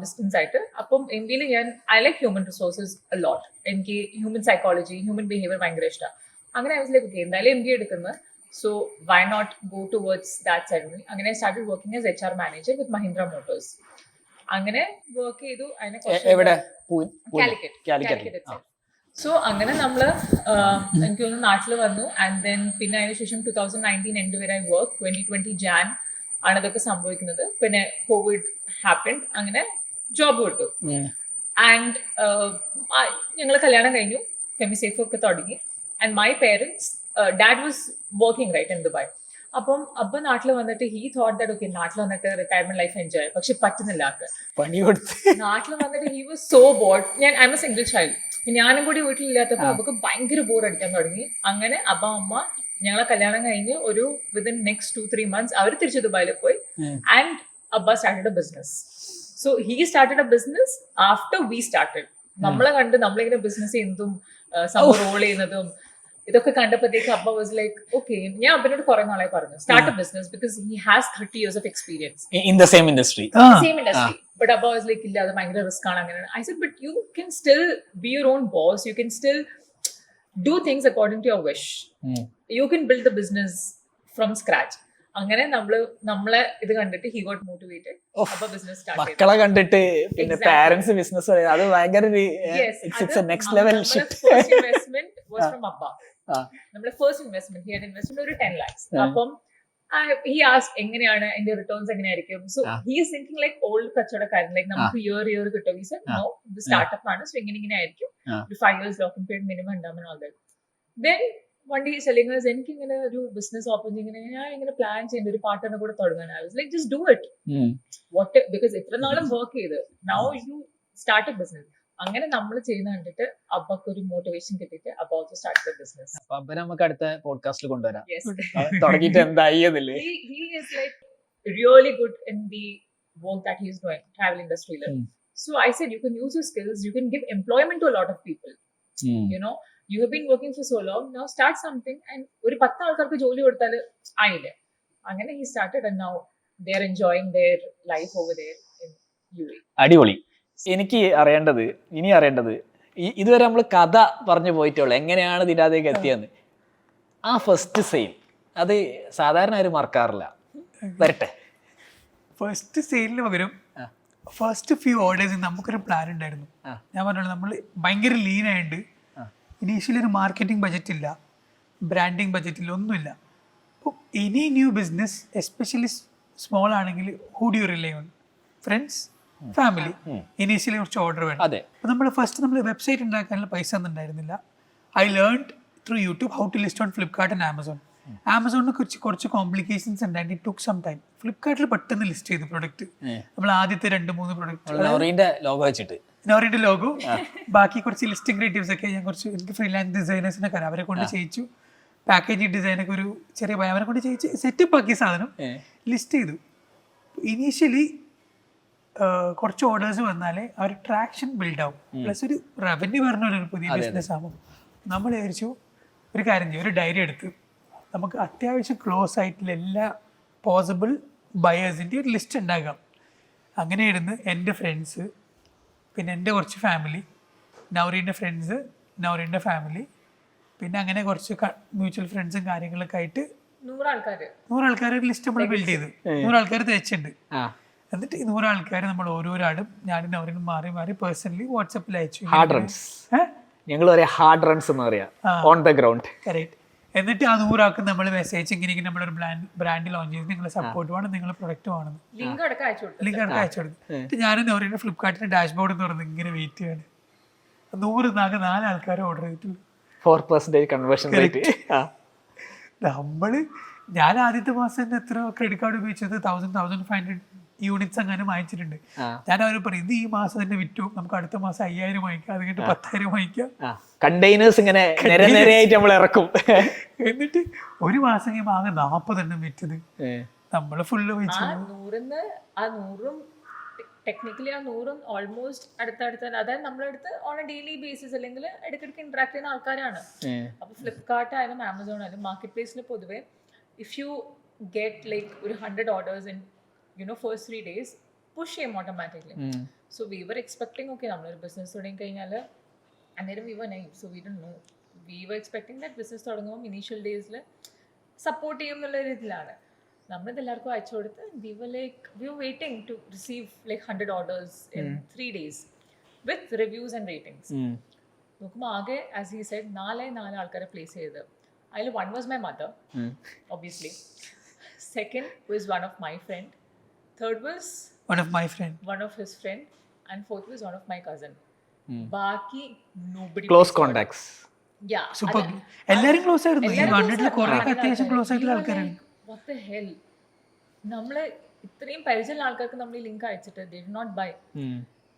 distance ആയിട്ട്. അപ്പം MBA ഞാൻ I like human resources a lot. എനിക്ക് human psychology, human behavior ഭയങ്കര ഇഷ്ടമാണ്. അങ്ങനെ I was like, okay, എന്തായാലും MBA എടുക്കുന്നത്, so why not go towards that side only. അങ്ങനെ I started working as HR manager with Mahindra Motors. അങ്ങനെ work ചെയ്തു. Calicut. So അങ്ങനെ നമ്മള് എനിക്ക് തോന്നുന്നു നാട്ടിൽ വന്നു. ആൻഡ് ദെൻ പിന്നെ അതിനുശേഷം 2019 എൻഡ് വരെ വർക്ക്. 2020 Jan ആണ് ഇതൊക്കെ സംഭവിക്കുന്നത്. പിന്നെ കോവിഡ് ഹാപ്പൻഡ്. അങ്ങനെ ജോബ് കിട്ടു. ആൻഡ് ഞങ്ങൾ കല്യാണം കഴിഞ്ഞു, ഫെമിസേഫ് ഒക്കെ തുടങ്ങി. And my parents, dad was working right in Dubai. അപ്പം അപ്പൊ നാട്ടിൽ വന്നിട്ട് ഹി തോട്ട് ദാറ്റ് ഓക്കെ നാട്ടിൽ വന്നിട്ട് റിട്ടയർമെന്റ് ലൈഫ് എൻജോയ്, പക്ഷെ പറ്റുന്നില്ല ആൾക്ക്. നാട്ടിൽ വന്നിട്ട് he was so board. I M A single child. ഞാനും കൂടി വീട്ടിലില്ലാത്തപ്പോൾ അവർക്ക് ഭയങ്കര ബോർ അടിക്കാൻ തുടങ്ങി. അങ്ങനെ അപ്പ അമ്മ ഞങ്ങളെ കല്യാണം കഴിഞ്ഞ് ഒരു വിതിൻ നെക്സ്റ്റ് 2-3 months അവർ തിരിച്ച് ദുബായിൽ പോയി. ആൻഡ് അബ്ബ started a business. So he started a business after we started. നമ്മളെ കണ്ട് നമ്മളിങ്ങനെ ബിസിനസ് ചെയ്യുന്നതും സംഭവം റോൾ ചെയ്യുന്നതും ഇതൊക്കെ കണ്ടപ്പോഴത്തേക്ക് അബ്ബ വാസ് ലൈക്ക് ഓക്കെ. ഞാൻ അബ്ബനോട് കുറെ നാളെ പറഞ്ഞു start A business because he has 30 years of experience in the same industry. But Abba was like, illa, adu bhayangara risk aanu angane. I said, but you can still be your own boss. You can still do things according to your wish. You can build the business from scratch. അങ്ങനെ നമ്മളെ ഇത് കണ്ടിട്ട് he got motivated. അപ്പൊ business start ചെയ്തു. മക്കളെ കണ്ടിട്ട് പിന്നെ Exactly. Parents business അത് ഭയങ്കര it's next level shift. First investment was from അപ്പ. ആ. നമ്മുടെ first investment he had invested ഒരു 10 lakhs. അപ്പം ഹി ആസ്ക് എങ്ങനെയാണ് അതിന്റെ റിട്ടേൺസ് എങ്ങനെയായിരിക്കും. So he is thinking like old കച്ചവടക്കാരൻ, ലൈക്ക് നമുക്ക് ഇയർ കിട്ടും. ഹി സെഡ് നോ, ഇത് സ്റ്റാർട്ടപ്പ് ആണ്, സോ ഇങ്ങനെ ആയിരിക്കും. ഒരു 5 years ലോക്കിംഗ് പീരീഡ് മിനിമം ഉണ്ടാകും. All that. Then one day selling us എനിക്ക് ഇങ്ങനെ ഒരു ബിസിനസ് ഓപ്പർച്യൂണിറ്റി ഞാൻ ഇങ്ങനെ പ്ലാൻ ചെയ്യുന്ന ഒരു പാർട്ട്ണറിനെ കൂടെ തുടങ്ങാൻ. I was like just do it. What, because ഇത്ര നാളും വർക്ക് ചെയ്ത് now you start a business. അങ്ങനെ നമ്മൾ ചെയ്യുന്ന കണ്ടിട്ട് അബ്ബക്ക് ഒരു മോട്ടിവേഷൻ കിട്ടിയിട്ട് അബ്ബ also started the business. അപ്പൊ അപ്പൊ നമുക്ക് അടുത്ത പോഡ്കാസ്റ്റിൽ കൊണ്ടുവരാം. Yes. തുടങ്ങിയിട്ട് എന്തായി എന്നില്ലേ. he is like really good in the work that he is doing, travel industry. So I said you can use your skills, you can give employment to a lot of people. You know, you have been working for so long, now start something and ഒരു 10 ആൾക്കാർക്ക് ജോലി കൊടുത്താൽ ആയില്ലേ. അങ്ങനെ he started and now they are enjoying their life over there in UAE. അടിപൊളി. എനിക്ക് ഇനി അറിയേണ്ടത് ഇതുവരെ നമ്മൾ കഥ പറഞ്ഞു പോയിട്ടുള്ളൂ, എങ്ങനെയാണ് ഇതിനകത്തേക്ക് എത്തിയെന്ന്. ആ ഫസ്റ്റ് സെയിൽ അത് സാധാരണ ആരും മറക്കാറില്ല. വരട്ടെ. ഫസ്റ്റ് സെയിലിന് പകരം ഫസ്റ്റ് ഫ്യൂ ഓർഡേഴ്സ് നമുക്കൊരു പ്ലാൻ ഉണ്ടായിരുന്നു. ഞാൻ പറഞ്ഞോളൂ, നമ്മൾ ഭയങ്കര ലീൻ ആയിട്ട് ഇനീഷ്യലി ഒരു മാർക്കറ്റിംഗ് ബജറ്റ് ഇല്ല, ബ്രാൻഡിങ് ബജറ്റ് ഇല്ല, ഒന്നുമില്ല. അപ്പോൾ any new business especially small ആണെങ്കിൽ who do you rely on? Friends, family. Initially കുറച്ച് ഓർഡർ വേണം. അപ്പോൾ നമ്മൾ വെബ്സൈറ്റ് ഉണ്ടാക്കാനുള്ള പൈസ ഒന്നും ഉണ്ടായിരുന്നില്ല. I learned through YouTube how to list on Flipkart and Amazon. ആമസോണിനെ കുറിച്ച് കുറച്ച് കോംപ്ലിക്കേഷൻസ് ഉണ്ടായിട്ട് ഇറ്റ് ടുക്ക് സം ടൈം. ഫ്ലിപ്കാർട്ടിൽ പെട്ടെന്ന് ലിസ്റ്റ് ചെയ്തു പ്രൊഡക്റ്റ്. നമ്മൾ ആദ്യത്തെ 2-3 പ്രൊഡക്റ്റ് ലോഗോ വെച്ചിട്ട് നോറിന്റെ ലോഗോ, ബാക്കി കുറച്ച് ലിസ്റ്റിംഗ് ക്രിയേറ്റീവ്സ് ഒക്കെ ഞാൻ കുറച്ച് എനിക്ക് ഫ്രീലാൻസ് ഡിസൈനേഴ്സിനെ കരാം, അവരെ കൊണ്ട് ചെയ്യിച്ചു. പാക്കേജിങ് ഡിസൈനൊക്കെ ഒരു ചെറിയ ഭയം അവരെ കൊണ്ട് ചെയ്യിച്ച് സെറ്റപ്പ് ആക്കിയ സാധനം ലിസ്റ്റ് ചെയ്തു. ഇനീഷ്യലി കുറച്ച് ഓർഡേഴ്സ് വന്നാലേ ആ ഒരു ട്രാക്ഷൻ ബിൽഡ് ആവും, പ്ലസ് ഒരു റവന്യൂ പറഞ്ഞ ഒരു പുതിയ ബിസിനസ് ആകും. നമ്മൾ വിചാരിച്ചു ഒരു കാര്യം ചെയ്യും, ഒരു ഡയറി എടുത്ത് നമുക്ക് അത്യാവശ്യം ക്ലോസ് ആയിട്ടുള്ള എല്ലാ പോസിബിൾ ബയേഴ്സിൻ്റെ ഒരു ലിസ്റ്റ് ഉണ്ടാക്കാം. അങ്ങനെ ഇരുന്ന് എൻ്റെ ഫ്രണ്ട്സ്, പിന്നെ എൻ്റെ കുറച്ച് ഫാമിലി, നൗറീൻ്റെ ഫ്രണ്ട്സ്, നൗറീൻ്റെ ഫാമിലി, പിന്നെ അങ്ങനെ കുറച്ച് മ്യൂച്വൽ ഫ്രണ്ട്സും കാര്യങ്ങളൊക്കെ ആയിട്ട് 100 ആൾക്കാർ ലിസ്റ്റ് നമ്മൾ ബിൽഡ് ചെയ്ത് 100 ആൾക്കാർ തയ്ച്ചിട്ടുണ്ട്. എന്നിട്ട് ഈ 100 ആൾക്കാർ നമ്മൾ ഓരോരാളും ഞാനും നൗറീനും മാറി മാറി പേഴ്സണലി വാട്സപ്പിൽ അയച്ചു. ഞങ്ങൾ ഹാർഡ് റൺസ് എന്ന് പറയാം, ഓൺ ദ ഗ്രൗണ്ട്. കറക്റ്റ്. എന്നിട്ട് ആ 100 ആൾക്ക് നമ്മൾ മെസ്സേജ് ഇങ്ങനെ നമ്മളൊരു ബ്രാൻഡ് ലോഞ്ച് ചെയ്ത് നിങ്ങളെ സപ്പോർട്ട് വേണം, നിങ്ങളെ പ്രൊഡക്റ്റ് വേണമെന്ന് ലിങ്ക് അടക്കം അയച്ചു കൊടുത്തു. എന്നിട്ട് ഞാനും പറയുന്നത് ഫ്ലിപ്കാർട്ടിന്റെ ഡാഷ്ബോർഡ് എന്ന് പറഞ്ഞ് ഇങ്ങനെ വെയിറ്റ് ചെയ്യാണ്. 100 4 ആൾക്കാർ ഓർഡർ ചെയ്തിട്ടുള്ളൂ. 4% കൺവേർഷൻ റേറ്റ്. ഞാൻ ആദ്യത്തെ മാസം തന്നെ എത്ര ക്രെഡിറ്റ് കാർഡ് ഉപയോഗിച്ചത് 1,500 യൂണിറ്റ്സ് അങ്ങനെ വാങ്ങിച്ചിട്ടുണ്ട്. ഞാൻ അവർ പറയും ഇത് ഈ മാസം തന്നെ വിറ്റു, നമുക്ക് അടുത്ത മാസം 5,000 വാങ്ങിക്കാം, അത് കഴിഞ്ഞിട്ട് 10,000 വാങ്ങിക്കാം. കണ്ടെയ്നേഴ്സ് ഇങ്ങനെ നിരനിരയായിട്ട് നമ്മൾ ഇറക്കും. എന്നിട്ട് ഒരു മാസം കഴിയുമ്പോൾ ആകെ 40 എണ്ണം വിറ്റത്. നമ്മള് ഫുള്ള് ടെക്നിക്കലി ആ 100 ഓൾമോസ്റ്റ് അടുത്തടുത്ത, അതായത് നമ്മളടുത്ത് ഓൺ എ ഡെയിലി ബേസിസ് അല്ലെങ്കിൽ ഇടയ്ക്കിടയ്ക്ക് ഇന്ററാക്ട് ചെയ്യുന്ന ആൾക്കാരാണ്. അപ്പൊ ഫ്ലിപ്കാർട്ട് ആയാലും ആമസോൺ ആയാലും മാർക്കറ്റ് പ്ലേസിൽ പൊതുവെ ഇഫ് യു ഗെറ്റ് ലൈക്ക് ഒരു 100 orders in first 3 days push ചെയ്യും automatically. So we were expecting, okay, നമ്മളൊരു ബിസിനസ് തുടങ്ങി കഴിഞ്ഞാൽ അന്നേരം we were naive, so we didn't know. We were expecting that business തുടങ്ങുമ്പോൾ ഇനീഷ്യൽ ഡേയ്സിൽ സപ്പോർട്ട് ചെയ്യും എന്നുള്ള രീതിയിലാണ് നമ്മളിത് എല്ലാവർക്കും അയച്ചു കൊടുത്ത്. we were waiting to receive like 100 orders in 3 days with reviews and ratings. നോക്കുമ്പോൾ ആകെ as he said 4 ആൾക്കാരെ പ്ലേസ് ചെയ്തത്. അതിൽ one was my mother, obviously. Second was one of my friend. Third was one of his friend, and fourth was one of my cousin. Baki nobody close contacts. Yeah, super. എല്ലാരും close ആയിരുന്നു. ഈ 100ൽ കുറേ അത്യാവശ്യം close ആയിട്ടുള്ള ആൾക്കാരാണ്. What the hell, നമ്മളെ ഇത്രയും പരിചയമുള്ള ആൾക്കാർക്ക് നമ്മൾ ഈ ലിങ്ക് അയച്ചിട്ട് they did not buy.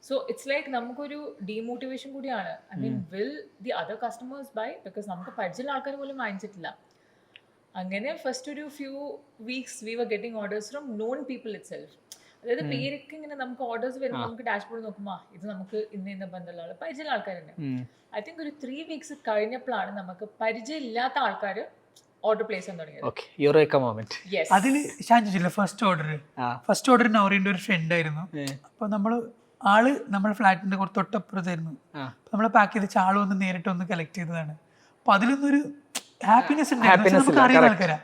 So it's like നമുക്കൊരു ഡീമോട്ടിവേഷൻ കൂടിയാണ്. I mean, will the other customers buy? Because നമുക്ക് പരിചയമുള്ള ആൾക്കാർ പോലും വാങ്ങിച്ചിട്ടില്ല. അങ്ങനെ ഫസ്റ്റ് ഒരു few weeks we were getting orders from known people itself. അതായത് പേരൊക്കെ ഇങ്ങനെ നമുക്ക് ഓർഡേഴ്സ് വരുമ്പോൾ നമുക്ക് ഡാഷ്ബോർഡ് നോക്കുമ്പോൾ ഇത് നമുക്ക് ഇന്ന ബന്ധമുള്ള പരിചയമുള്ള ആൾക്കാർ തന്നെ. ഐ തിങ്ക് ഒരു 3 weeks കഴിഞ്ഞപ്പോഴാണ് നമുക്ക് പരിചയമില്ലാത്ത ആൾക്കാർ ഓർഡർ പ്ലേസ് ചെയ്യാൻ തുടങ്ങിയത്. അതിൽ ഷാൻജില്ല ഫസ്റ്റ് ഓർഡർ നൗറിന്റെ ഒരു ഫ്രണ്ട് ആയിരുന്നു. അപ്പൊ ആള് നമ്മുടെ ഫ്ലാറ്റിന്റെ തൊട്ടപ്പുറത്തായിരുന്നു. നമ്മൾ പാക്ക് ചെയ്ത് ആള് വന്ന് നേരിട്ട് ഒന്ന് കളക്ട് ചെയ്തതാണ്. അപ്പൊ അതിലൊന്നൊരു ഹാപ്പിനെസ് ഉണ്ടായിരുന്നു. നമുക്ക് അറിയുന്ന ആൾക്കാരാ.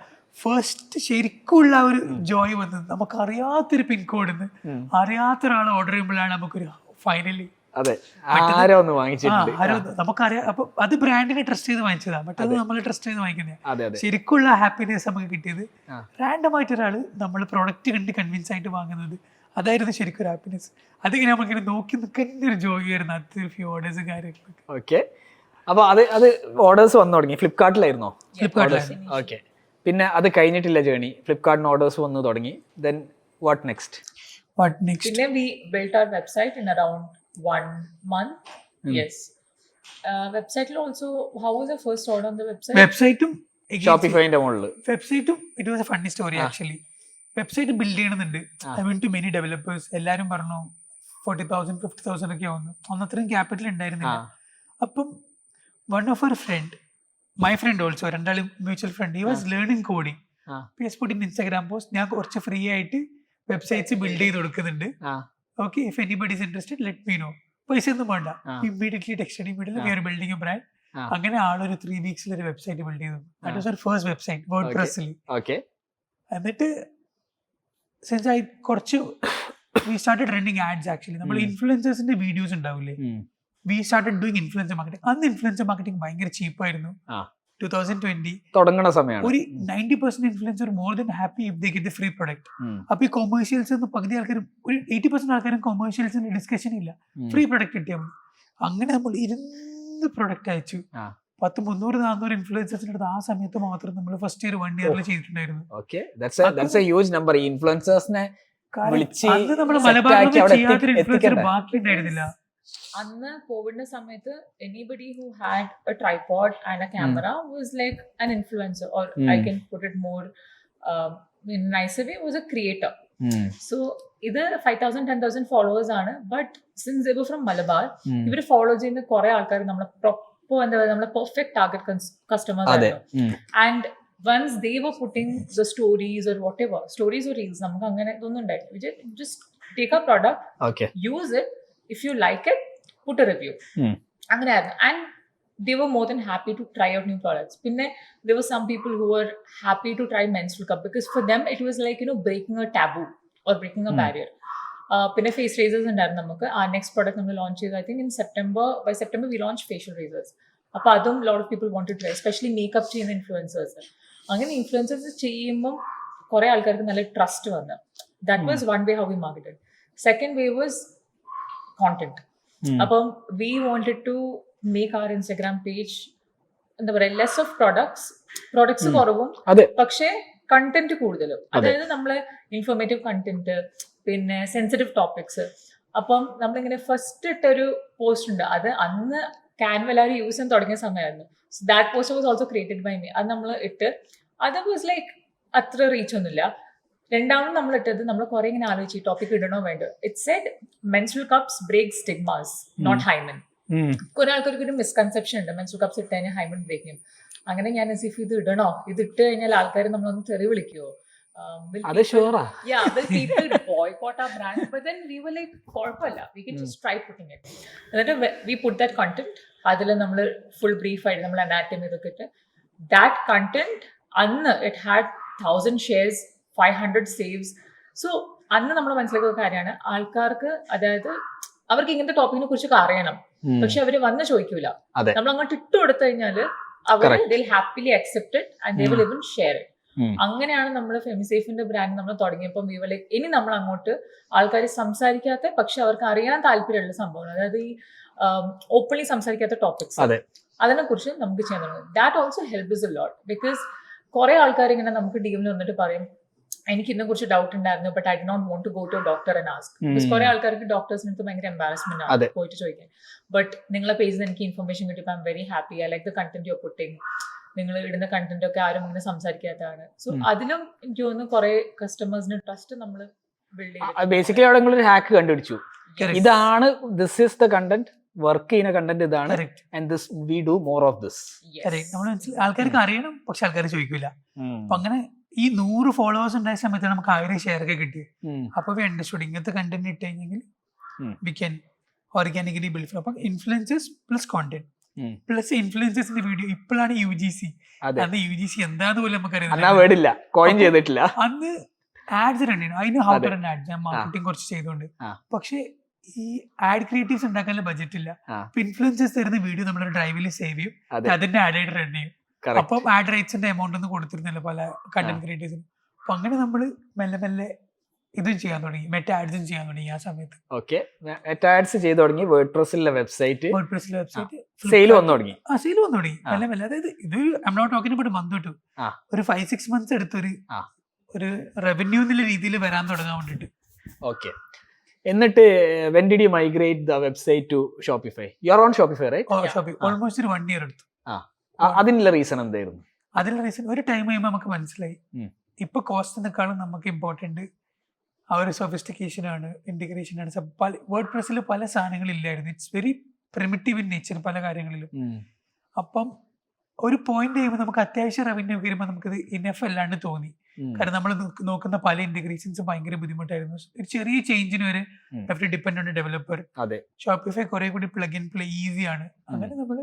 ഫസ്റ്റ് ശരിക്കുള്ള ആ ഒരു ജോയ് വന്നത് നമുക്ക് അറിയാത്തൊരു പിൻകോഡിൽ നിന്ന് അറിയാത്ത ഒരാൾ ഓർഡർ ചെയ്യുമ്പോഴാണ് നമുക്കൊരു ഫൈനലി അതെ ആരോ ഒന്ന് വാങ്ങിച്ചിട്ടുണ്ട്. നമുക്കറിയാം. അപ്പൊ അത് ബ്രാൻഡിനെ ട്രസ്റ്റ് ചെയ്ത് വാങ്ങിച്ചതാണ്, ബട്ട് അത് നമ്മൾ ട്രസ്റ്റ് ചെയ്ത് വാങ്ങിക്കുന്നത്. അതെ അതെ ശരിക്കുള്ള ഹാപ്പിനെസ് നമുക്ക് കിട്ടിയത് റാൻഡമായിട്ട് ഒരാൾ നമ്മൾ പ്രൊഡക്റ്റ് കണ്ട് കൺവിൻസ് ആയിട്ട് വാങ്ങുന്നത്, അതായിരുന്നു ശരിക്കും ഒരു ഹാപ്പിനെസ്. അതിങ്ങനെ നമുക്കിങ്ങനെ നോക്കി നിൽക്കുന്ന ഒരു ജോയ് ആയിരുന്നു അത് ഫ്യൂ ഓർഡേഴ്സ് കാര്യങ്ങളൊക്കെ. ഓക്കെ. അപ്പോൾ അത് ഓർഡേഴ്സ് വന്നു തുടങ്ങി ഫ്ലിപ്കാർട്ടിലായിരുന്നോ? ഫ്ലിപ്കാർട്ടിലായിരുന്നു. ഓക്കെ. പിന്നെ അത് കഴിഞ്ഞിട്ടില്ല ജേണി, ഫ്ലിപ്കാർട്ടിന് ഓർഡേഴ്സ് വന്നു തുടങ്ങി. Then what next? പിന്നെ we built our website in around 1 month. Yes. Website also, how was the first order on the website? വെബ്സൈറ്റും ഷോപ്പിഫൈന്റെ മുകളിൽ വെബ്സൈറ്റും it was a funny story actually. Website build ചെയ്യണമെന്നുണ്ട്. I went to many developers. എല്ലാവരും പറഞ്ഞു 40,000 50,000 ഒക്കെ ആവുന്നു. അന്നത്രയും capital ഉണ്ടായിരുന്നില്ല. അപ്പം one of our friend, my friend also, രണ്ടാളും mutual friend, he was learning coding. PS put in Instagram post, ഞാൻ കുറച്ച് ഫ്രീ ആയിട്ട് വെബ്സൈറ്റ്സ് ബിൽഡ് ചെയ്ത് കൊടുക്കുന്നുണ്ട്. Okay, if anybody is interested let me know. പൈസ ഒന്നും വേണ്ട, immediately text immediately we are building a brand. അങ്ങനെ ആളൊരു 3 weeks ഒരു വെബ്സൈറ്റ് ബിൽഡ് ചെയ്തു. That was our first website, വേർഡ്പ്രസ്സിൽ. ഓക്കെ. എന്നിട്ട് സിൻസ് ഐ കുറച്ച് we started running ads actually. നമ്മൾ ഇൻഫ്ലുവൻസേഴ്സിന്റെ വീഡിയോസ് ഉണ്ടാവില്ലേ, we started doing influencer marketing. അന്ന് ഇൻഫ്ലുവൻസർ മാർക്കറ്റിംഗ് ഭയങ്കര ചീപ്പായിരുന്നു. 2020 തുടങ്ങുന്ന സമയമാണ്. ഒരു 90% influencer more than happy if they get the free product. അപ്പൊ ഈ കൊമേഴ്ഷ്യൽസ് പകുതി ആൾക്കാരും, ഒരു 80% ആൾക്കാരും കൊമേഴ്ഷ്യൽസിന്റെ ഡിസ്കഷൻ ഇല്ല, ഫ്രീ പ്രൊഡക്റ്റ് കിട്ടിയാൽ മതി. അങ്ങനെ നമ്മൾ 2 പ്രൊഡക്റ്റ് അയച്ചു. 300-400 ഇൻഫ്ലുവൻസേഴ്സിന്റെ അടുത്ത് ആ സമയത്ത് മാത്രം നമ്മൾ ഫസ്റ്റ് ഇയർ 1 year ചെയ്തിട്ടുണ്ടായിരുന്നു. Okay, that's A huge number. ഈ ഇൻഫ്ലുവൻസേഴ്സിനെ വിളിച്ച് അന്ന് നമ്മൾ മലബാറിൽ ചെയ്യാത്തൊരു ഇൻഫ്ലുവൻസർ ബാക്കി ഉണ്ടായിരുന്നില്ല. അന്ന് കോവിഡിന്റെ സമയത്ത് anybody who had A tripod and A camera was like an influencer, or I can put it more in NISER way, was A creator. So ഇത് 5,000 10,000 ഫോളോവേഴ്സ് ആണ്. ബട്ട് സിൻസ് ഇവർ ഫ്രം മലബാർ, ഇവർ ഫോളോ ചെയ്യുന്ന കുറെ ആൾക്കാർ നമ്മളെ പ്രോപ്പർ എന്താ പറയുക, നമ്മളെ പെർഫെക്റ്റ് ടാർഗറ്റ് കസ്റ്റമേഴ്സ് ആയിരുന്നു. And once they were putting the stories or whatever, stories or reels, നമുക്ക് അങ്ങനെ ഇതൊന്നും ഉണ്ടായിട്ടില്ല. Just take a product, use it, if you like it, put a review. അങ്ങനെയായിരുന്നു. And they were more than happy to try out new products. പിന്നെ there were some people who were happy to try menstrual cup because for them it was like, breaking a taboo or breaking a barrier. പിന്നെ face razors ഉണ്ടായിരുന്നു നമുക്ക്. ആ next product നമ്മൾ launch ചെയ്തു. I think by September we launched facial razors. അപ്പോൾ അതും lot of people wanted to try, especially makeup ചെയ്യുന്ന influencers. അങ്ങനെ ഇൻഫ്ലുവൻസേഴ്സ് ചെയ്യുമ്പം കുറെ ആൾക്കാർക്ക് നല്ല ട്രസ്റ്റ് വന്നു. That was one way how we marketed. Second way was content. അപ്പം we wanted to make our Instagram page എന്താ പറയുക, ലെസ് ഓഫ് പ്രോഡക്ട്സ് കുറവും പക്ഷേ കണ്ടന്റ് കൂടുതലും. അതായത് നമ്മള് ഇൻഫോർമേറ്റീവ് കണ്ടന്റ്, പിന്നെ സെൻസിറ്റീവ് ടോപ്പിക്സ്. അപ്പം നമ്മളിങ്ങനെ ഫസ്റ്റ് ഇട്ടൊരു പോസ്റ്റ് ഉണ്ട്, അത് അന്ന് ക്യാൻവ എല്ലാവരും യൂസ് ചെയ്യാൻ തുടങ്ങിയ സമയമായിരുന്നു. So that post was also created by me. അത് നമ്മൾ ഇട്ട്, അത് വാസ് ലൈക്ക് അത്ര റീച്ച് ഒന്നുമില്ല. രണ്ടാമത് നമ്മൾ ഇട്ടത്, നമ്മൾ കുറെ ഇങ്ങനെ ആലോചിച്ചു ടോപ്പിക് ഇടണോ വേണ്ടോ. It said menstrual cups break stigmas, not hymen. കുറെ ആൾക്കാർക്ക് ഒരു മിസ്കൺസെപ്ഷൻ ഉണ്ട്, മെൻസ്ട്രുവൽ കപ്സ് ഇട്ട് കഴിഞ്ഞാൽ ഹൈമൻ ബ്രേക്ക് ചെയ്യും. അങ്ങനെ ഞാൻ ഇത് ഇടണോ, ഇത് ഇട്ട് കഴിഞ്ഞാൽ ആൾക്കാർ നമ്മളൊന്ന് തെറി വിളിക്കുവോ, people boycott our brand, but then we were like, കുഴപ്പമില്ല, we can just try putting it. എന്നിട്ട് we put that content, അതിൽ നമ്മൾ ഫുൾ ബ്രീഫ് ആയിട്ട് നമ്മൾ അനാറ്റമി ഇതൊക്കെ ഇട്ട് that content, അന്ന് it had 1,000 shares, 500 saves. So അന്ന് നമ്മൾ മനസ്സിലാക്കിയ കാര്യമാണ്, ആൾക്കാർക്ക് അതായത് അവർക്ക് ഇങ്ങനത്തെ ടോപ്പിക്കിനെ കുറിച്ചൊക്കെ അറിയണം, പക്ഷെ അവര് വന്ന് ചോദിക്കൂല. നമ്മൾ അങ്ങോട്ട് ഇട്ട് കൊടുത്തു കഴിഞ്ഞാൽ അവർ they'll happily accept it and they will even share it. അങ്ങനെയാണ് നമ്മൾ ഫെമിസേഫിന്റെ ബ്രാൻഡ് നമ്മൾ തുടങ്ങിയപ്പോൾ ഇനി നമ്മൾ അങ്ങോട്ട് ആൾക്കാർ സംസാരിക്കാത്ത പക്ഷെ അവർക്ക് അറിയാൻ താല്പര്യമുള്ള സംഭവം, അതായത് ഈ ഓപ്പൺലി സംസാരിക്കാത്ത ടോപ്പിക്സ്, അതിനെ കുറിച്ച് നമുക്ക് ചെയ്യാൻ തുടങ്ങും. That also help is a lot. Because കുറെ ആൾക്കാർ ഇങ്ങനെ നമുക്ക് ടീമിൽ വന്നിട്ട് പറയും, എനിക്ക് ഇതിനെ കുറിച്ച് ഡൗട്ട് ഉണ്ടായിരുന്നു, but I did not want to go to doctor and ask. Because കുറെ ആൾക്കാർക്ക് ഡോക്ടേഴ്സിന് അടുത്ത് ഭയങ്കര എംബാരസ്മെന്റ് ആണ് പോയിട്ട് ചോദിക്കാൻ. ബട്ട് നിങ്ങളെ പേജിൽ നിന്ന് എനിക്ക് ഇൻഫർമേഷൻ കിട്ടിയപ്പോൾ I M very happy. I like the content you are putting. നിങ്ങൾ ഇടുന്ന കണ്ടന്റ് ഒക്കെ ആരും അങ്ങനെ സംസാരിക്കാത്തതാണ്. സോ അതിലും എനിക്ക് തോന്നുന്നു കുറെ കസ്റ്റമേഴ്സിന് ട്രസ്റ്റ് നമ്മൾ ബിൽഡ് ചെയ്തു. ബേസിക്കലി അവിടെ നിങ്ങളൊരു ഹാക്ക് കണ്ടുപിടിച്ചു, ഇതാണ് this is the content, work ചെയ്യുന്ന കണ്ടന്റ് ഇതാണ്, and this we do more of this. ആൾക്കാർക്ക് അറിയണം പക്ഷെ ആൾക്കാർ ചോദിക്കില്ല. അപ്പൊ അങ്ങനെ ഈ 100 ഫോളോവേഴ്സ് ഉണ്ടായ സമയത്ത് നമുക്ക് 1000 ഷെയർ ഒക്കെ കിട്ടി. അപ്പൊ വി അണ്ടർസ്റ്റുഡ് ഇങ്ങനത്തെ കണ്ടന്റ് ഇട്ട് കഴിഞ്ഞെങ്കിൽ വി ക്യാൻ ഓർഗാനിക്കലി ബിൽഡ്. അപ്പൊ ഇൻഫ്ലുവൻസേഴ്സ് പ്ലസ് കോണ്ടന്റ് പ്ലസ് ഇൻഫ്ലുവൻസേഴ്സിന്റെ വീഡിയോ. ഇപ്പോഴാണ് UGC. അതെ. അന്ന് UGC എന്താന്ന് പോലും അന്നാ നമുക്കറിയാം. വേർഡില്ല, കോയിൻ ചെയ്തിട്ടില്ല. അന്ന് ആഡ്സ് രണ്ടാണ്. അതിന് ഹൗ ടു അതെ. റൺ ആഡ്സ് ഞാൻ മാർക്കറ്റിംഗ് കുറച്ച് ചെയ്തോണ്ട്. ആ. പക്ഷെ ഈ ആഡ് ക്രിയേറ്റീവ്സ് ഉണ്ടാക്കാനുള്ള ബഡ്ജറ്റ് ഇല്ല. ആ. ഇപ്പൊ ഇൻഫ്ലുവൻസേഴ്സ് തരുന്ന വീഡിയോ നമ്മുടെ ഡ്രൈവിൽ സേവ് ചെയ്യും, അതെ. അതിന്റെ ആഡ് ആയിട്ട് റൺ ചെയ്യും. Correct. അപ്പം ആഡ് റൈറ്റ്സിന്റെ എമൗണ്ട് ഒന്നും കൊടുത്തിരുന്നില്ല പല കണ്ടന്റ് ക്രിയേറ്റേഴ്സിന്. അപ്പൊ അങ്ങനെ നമ്മള് മെല്ലെ മെല്ലെ ഇതും ചെയ്യാൻ തുടങ്ങി, മെറ്റ ആഡ്സും ചെയ്യാൻ തുടങ്ങി ആ സമയത്ത്. ഓക്കെ, ആഡ്സ് ചെയ്ത് തുടങ്ങി. വേർഡ്പ്രസ്സിലെ വെബ്സൈറ്റ് വേർഡ്പ്രസ്സിലെ വെബ്സൈറ്റ് സെയിൽ വന്നു തുടങ്ങി. സെയിൽ വന്നു തുടങ്ങി മെല്ലെ മെല്ലെ. അതായത് ഇത് I not talking about month two, ആ. ഒരു 5-6 months എടുത്തൊരു ആ. ഒരു റവന്യൂ എന്നുള്ള രീതിയിൽ വരാൻ തുടങ്ങാൻ വേണ്ടിട്ട്. ഓക്കെ, എന്നിട്ട് when did you migrate the website to Shopify? You are on Shopify, right? Almost ഒരു 1 year എടുത്തു. അതിനുള്ള റീസൺ എന്തായിരുന്നു? അതിനുള്ള റീസൺ ഒരു ടൈം കഴിയുമ്പോൾ നമുക്ക് മനസ്സിലായി, ഇപ്പൊ കോസ്റ്റിനെക്കാളും നമുക്ക് ഇമ്പോർട്ടന്റ് ആ ഒരു സൊഫിസ്റ്റിക്കേഷൻ ആണ്, ഇന്റഗ്രേഷൻ ആണ്. വേർഡ് പ്രസ്സിൽ പല സാധനങ്ങളില്ലായിരുന്നു. It's very primitive in nature പല കാര്യങ്ങളിലും. അപ്പം ഒരു പോയിന്റ് കഴിയുമ്പോൾ നമുക്ക് അത്യാവശ്യം റവന്യൂ വരുമ്പോൾ നമുക്കിത് ഇനഫ് അല്ലാണ്ട് തോന്നി. കാരണം നമ്മൾ നോക്കുന്ന പല ഇന്റഗ്രേഷൻസും ഭയങ്കര ബുദ്ധിമുട്ടായിരുന്നു. ഒരു ചെറിയ ചേഞ്ചിന് വരെ ഡിപ്പെൻഡ് ഓൺ ഡെവലപ്പർ. ഷോപ്പിഫൈ കുറെ കൂടി പ്ലഗ് ഇൻ പ്ലേ ഈസി ആണ്. അങ്ങനെ നമ്മൾ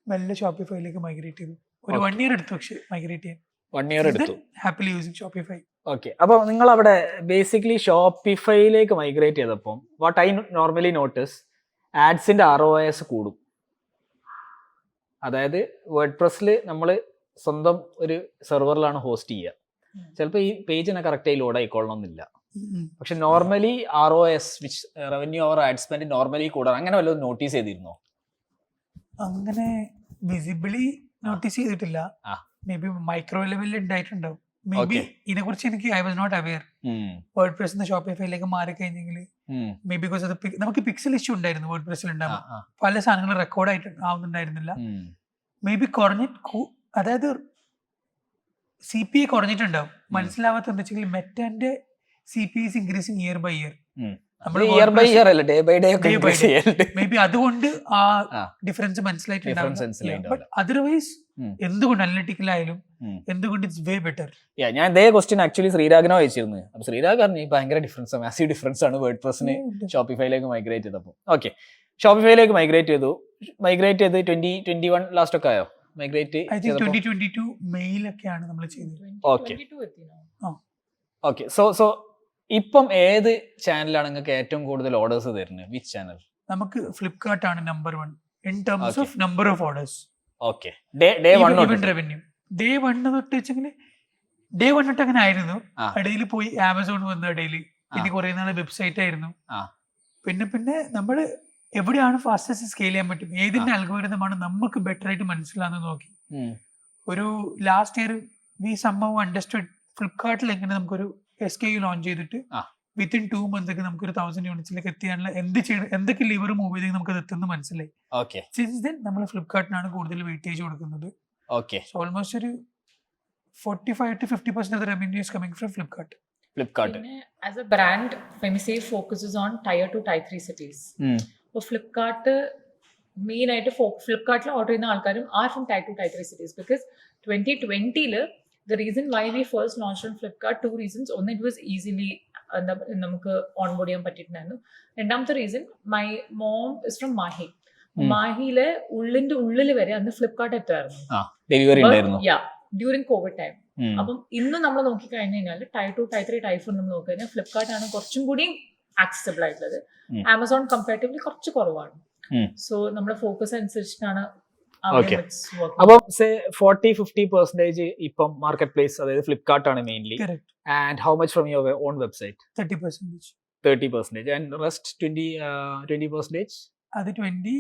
മെല്ലെ ഷോപ്പിഫൈയിലേക്ക് മൈഗ്രേറ്റ് ചെയ്തു. ഒരു 1 year എടുത്തു പക്ഷെ മൈഗ്രേറ്റ് ചെയ്യാൻ. 1 year എടുത്തു. Happily using Shopify. ഓക്കെ, അപ്പൊ നിങ്ങൾ അവിടെ ബേസിക്കലി ഷോപ്പിഫൈയിലേക്ക് മൈഗ്രേറ്റ് ചെയ്തപ്പോൾ വാട്ട് ഐ നോർമലി നോട്ടീസ്, ആഡ്സിന്റെ ROIs കൂടും. അതായത് വേർഡ് പ്രസ്സിൽ നമ്മൾ സ്വന്തം ഒരു സെർവറിലാണ് ഹോസ്റ്റ് ചെയ്യുക. ചിലപ്പോൾ ഈ പേജിനെ കറക്റ്റായി ലോഡ് ആയിക്കൊള്ളണം എന്നില്ല. പക്ഷെ normally ROS which revenue over ad spend normally കൂടാൻ അങ്ങനെ വല്ലതും നോട്ടീസ് ചെയ്തിരുന്നോ? അങ്ങനെ വിസിബിളി നോട്ടീസ് ചെയ്തിട്ടില്ല. മേ ബി മൈക്രോ ലെവലിൽ ഉണ്ടായിട്ടുണ്ടാവും. മേ ബി ഇതിനെ കുറിച്ച് എനിക്ക് I was not aware. WordPress ഷോപ്പിഫൈയിലേക്ക് മാറി കഴിഞ്ഞെങ്കിൽ മേ ബി ബിക്കോസ് അത് നമുക്ക് പിക്സൽ ഇഷ്യൂ ഉണ്ടായിരുന്നു വേർഡ് പ്രസ്സിൽ ഉണ്ടാവും. പല സാധനങ്ങൾ റെക്കോർഡ് ആയിട്ട് ആവുന്നുണ്ടായിരുന്നില്ല. മേ ബി അതായത് CPI കുറഞ്ഞിട്ടുണ്ടാവും. മനസ്സിലാവാത്ത വെച്ചെങ്കിൽ മെറ്റാന്റെ CPI is increasing year by year. May be അതുകൊണ്ട് ആ ഡിഫറൻസ് മനസ്സിലായിട്ടുണ്ടാവും. ബട്ട് അതർവൈസ് എന്തുകൊണ്ട് അനലിറ്റിക്കലായാലും എന്തുകൊണ്ട് ഇറ്റ്സ് വേ ബെറ്റർ. ഞാൻ ഇതേ ക്വസ്റ്റ്യൻ ആക്ച്വലി ശ്രീരാഗിനോ അയച്ചിരുന്നു. അപ്പൊ ശ്രീരാഗ് പറഞ്ഞു ഭയങ്കര ഡിഫറൻസ്, മാസീവ് ഡിഫറൻസ് ആണ് വേർഡ് പ്രസ്സിന് ഷോപ്പിഫൈയിലേക്ക് മൈഗ്രേറ്റ് ചെയ്തപ്പോൾ. ഓക്കെ, ഷോപ്പിഫൈയിലേക്ക് മൈഗ്രേറ്റ് ചെയ്ത് 2021 ലാസ്റ്റ് ഒക്കെ ആയോ മൈഗ്രേറ്റ്? 2022 മെയിലൊക്കെയാണ് നമ്മൾ ചെയ്തത്. ഓക്കെ, സോ ഇപ്പം ഏത് ചാനലാണ് നിങ്ങൾക്ക് ഏറ്റവും കൂടുതൽ ഓർഡേഴ്സ് തരുന്നത്? Which channel? നമുക്ക് ഫ്ലിപ്കാർട്ട് ആണ് number 1 in terms of number of orders. Okay, day 1 revenue day 1 തൊട്ട് വെച്ചെങ്കിൽ ഡേ 1 തൊട്ട് അങ്ങനെ ആയിരുന്നു. ഇടയിൽ പോയി ആമസോൺ വന്ന ഇടയിൽ പിന്നെ കുറെ നാളെ വെബ്സൈറ്റ് ആയിരുന്നു. പിന്നെ നമ്മൾ എവിടെയാണ് ഫാസ്റ്റസ്റ്റ് സ്കെയിൽ ചെയ്യാൻ പറ്റും, ഏതിന്റെ അൽഗോരിതമാണ് നമുക്ക് ബെറ്റർ ആയിട്ട് മനസ്സിലാന്ന് നോക്കി. ഒരു ലാസ്റ്റ് ഇയർ വി സംഭവം അണ്ടർസ്റ്റുഡ് ഫ്ലിപ്കാർട്ടിൽ എങ്ങനെ നമുക്കൊരു SKU ലോഞ്ച് ചെയ്തിട്ട് വിത്തിൻ 2 months ഒക്കെ നമുക്കൊരു 1000 യൂണിറ്റ്സിലേക്ക് എത്തിയാനുള്ള എന്തൊക്കെ ലിവർ മൂവ് ചെയ്തെങ്കിൽ നമുക്ക് അത് എത്തുന്നത് മനസ്സിലായി. സിൻസ് ദെൻ നമ്മൾ ഫ്ലിപ്കാർട്ടിനാണ് കൂടുതൽ വെയിറ്റേജ് കൊടുക്കുന്നത്. ഓൾമോസ്റ്റ് ഒരു 45 to 50% of the revenue is coming from Flipkart. As a brand, Femissafe focuses on tier 2, tier 3 cities. So Flipkart main ആയിട്ട് ഫ്ലിപ്കാർട്ടിൽ ഓർഡർ ചെയ്യുന്ന ആൾക്കാരും are from tier 2, tier 3 cities because 2020 the reason why we first launched on Flipkart, 2 reasons. One, it was easily നമുക്ക് onboard ചെയ്യാൻ പറ്റിയിട്ടുണ്ടായിരുന്നു. രണ്ടാമത്തെ reason, my mom is from Mahe. മാഹിയിലെ ഉള്ളിൽ വരെ അന്ന് ഫ്ലിപ്കാർട്ട് എത്തുമായിരുന്നു ഡ്യൂറിങ് കോവിഡ് ടൈം. അപ്പം ഇന്ന് നമ്മൾ നോക്കി കഴിഞ്ഞു കഴിഞ്ഞാൽ tier 2, tier 3, tier 4 നമ്മൾ നോക്കി കഴിഞ്ഞാൽ ഫ്ലിപ്കാർട്ട് ആണ് കുറച്ചും കൂടി ആക്സസിബിൾ ആയിട്ടുള്ളത്. ആമസോൺ കമ്പാരിറ്റീവ്ലി കുറച്ച് കുറവാണ്. സോ നമ്മുടെ ഫോക്കസ് അനുസരിച്ചിട്ടാണ്. അപ്പം 40-50% ഇപ്പം മാർക്കറ്റ് പ്ലേസ് അതായത് ഫ്ലിപ്കാർട്ട് ആണ് mainly. And how much from your own website? 30%. And rest 20%? അത് 20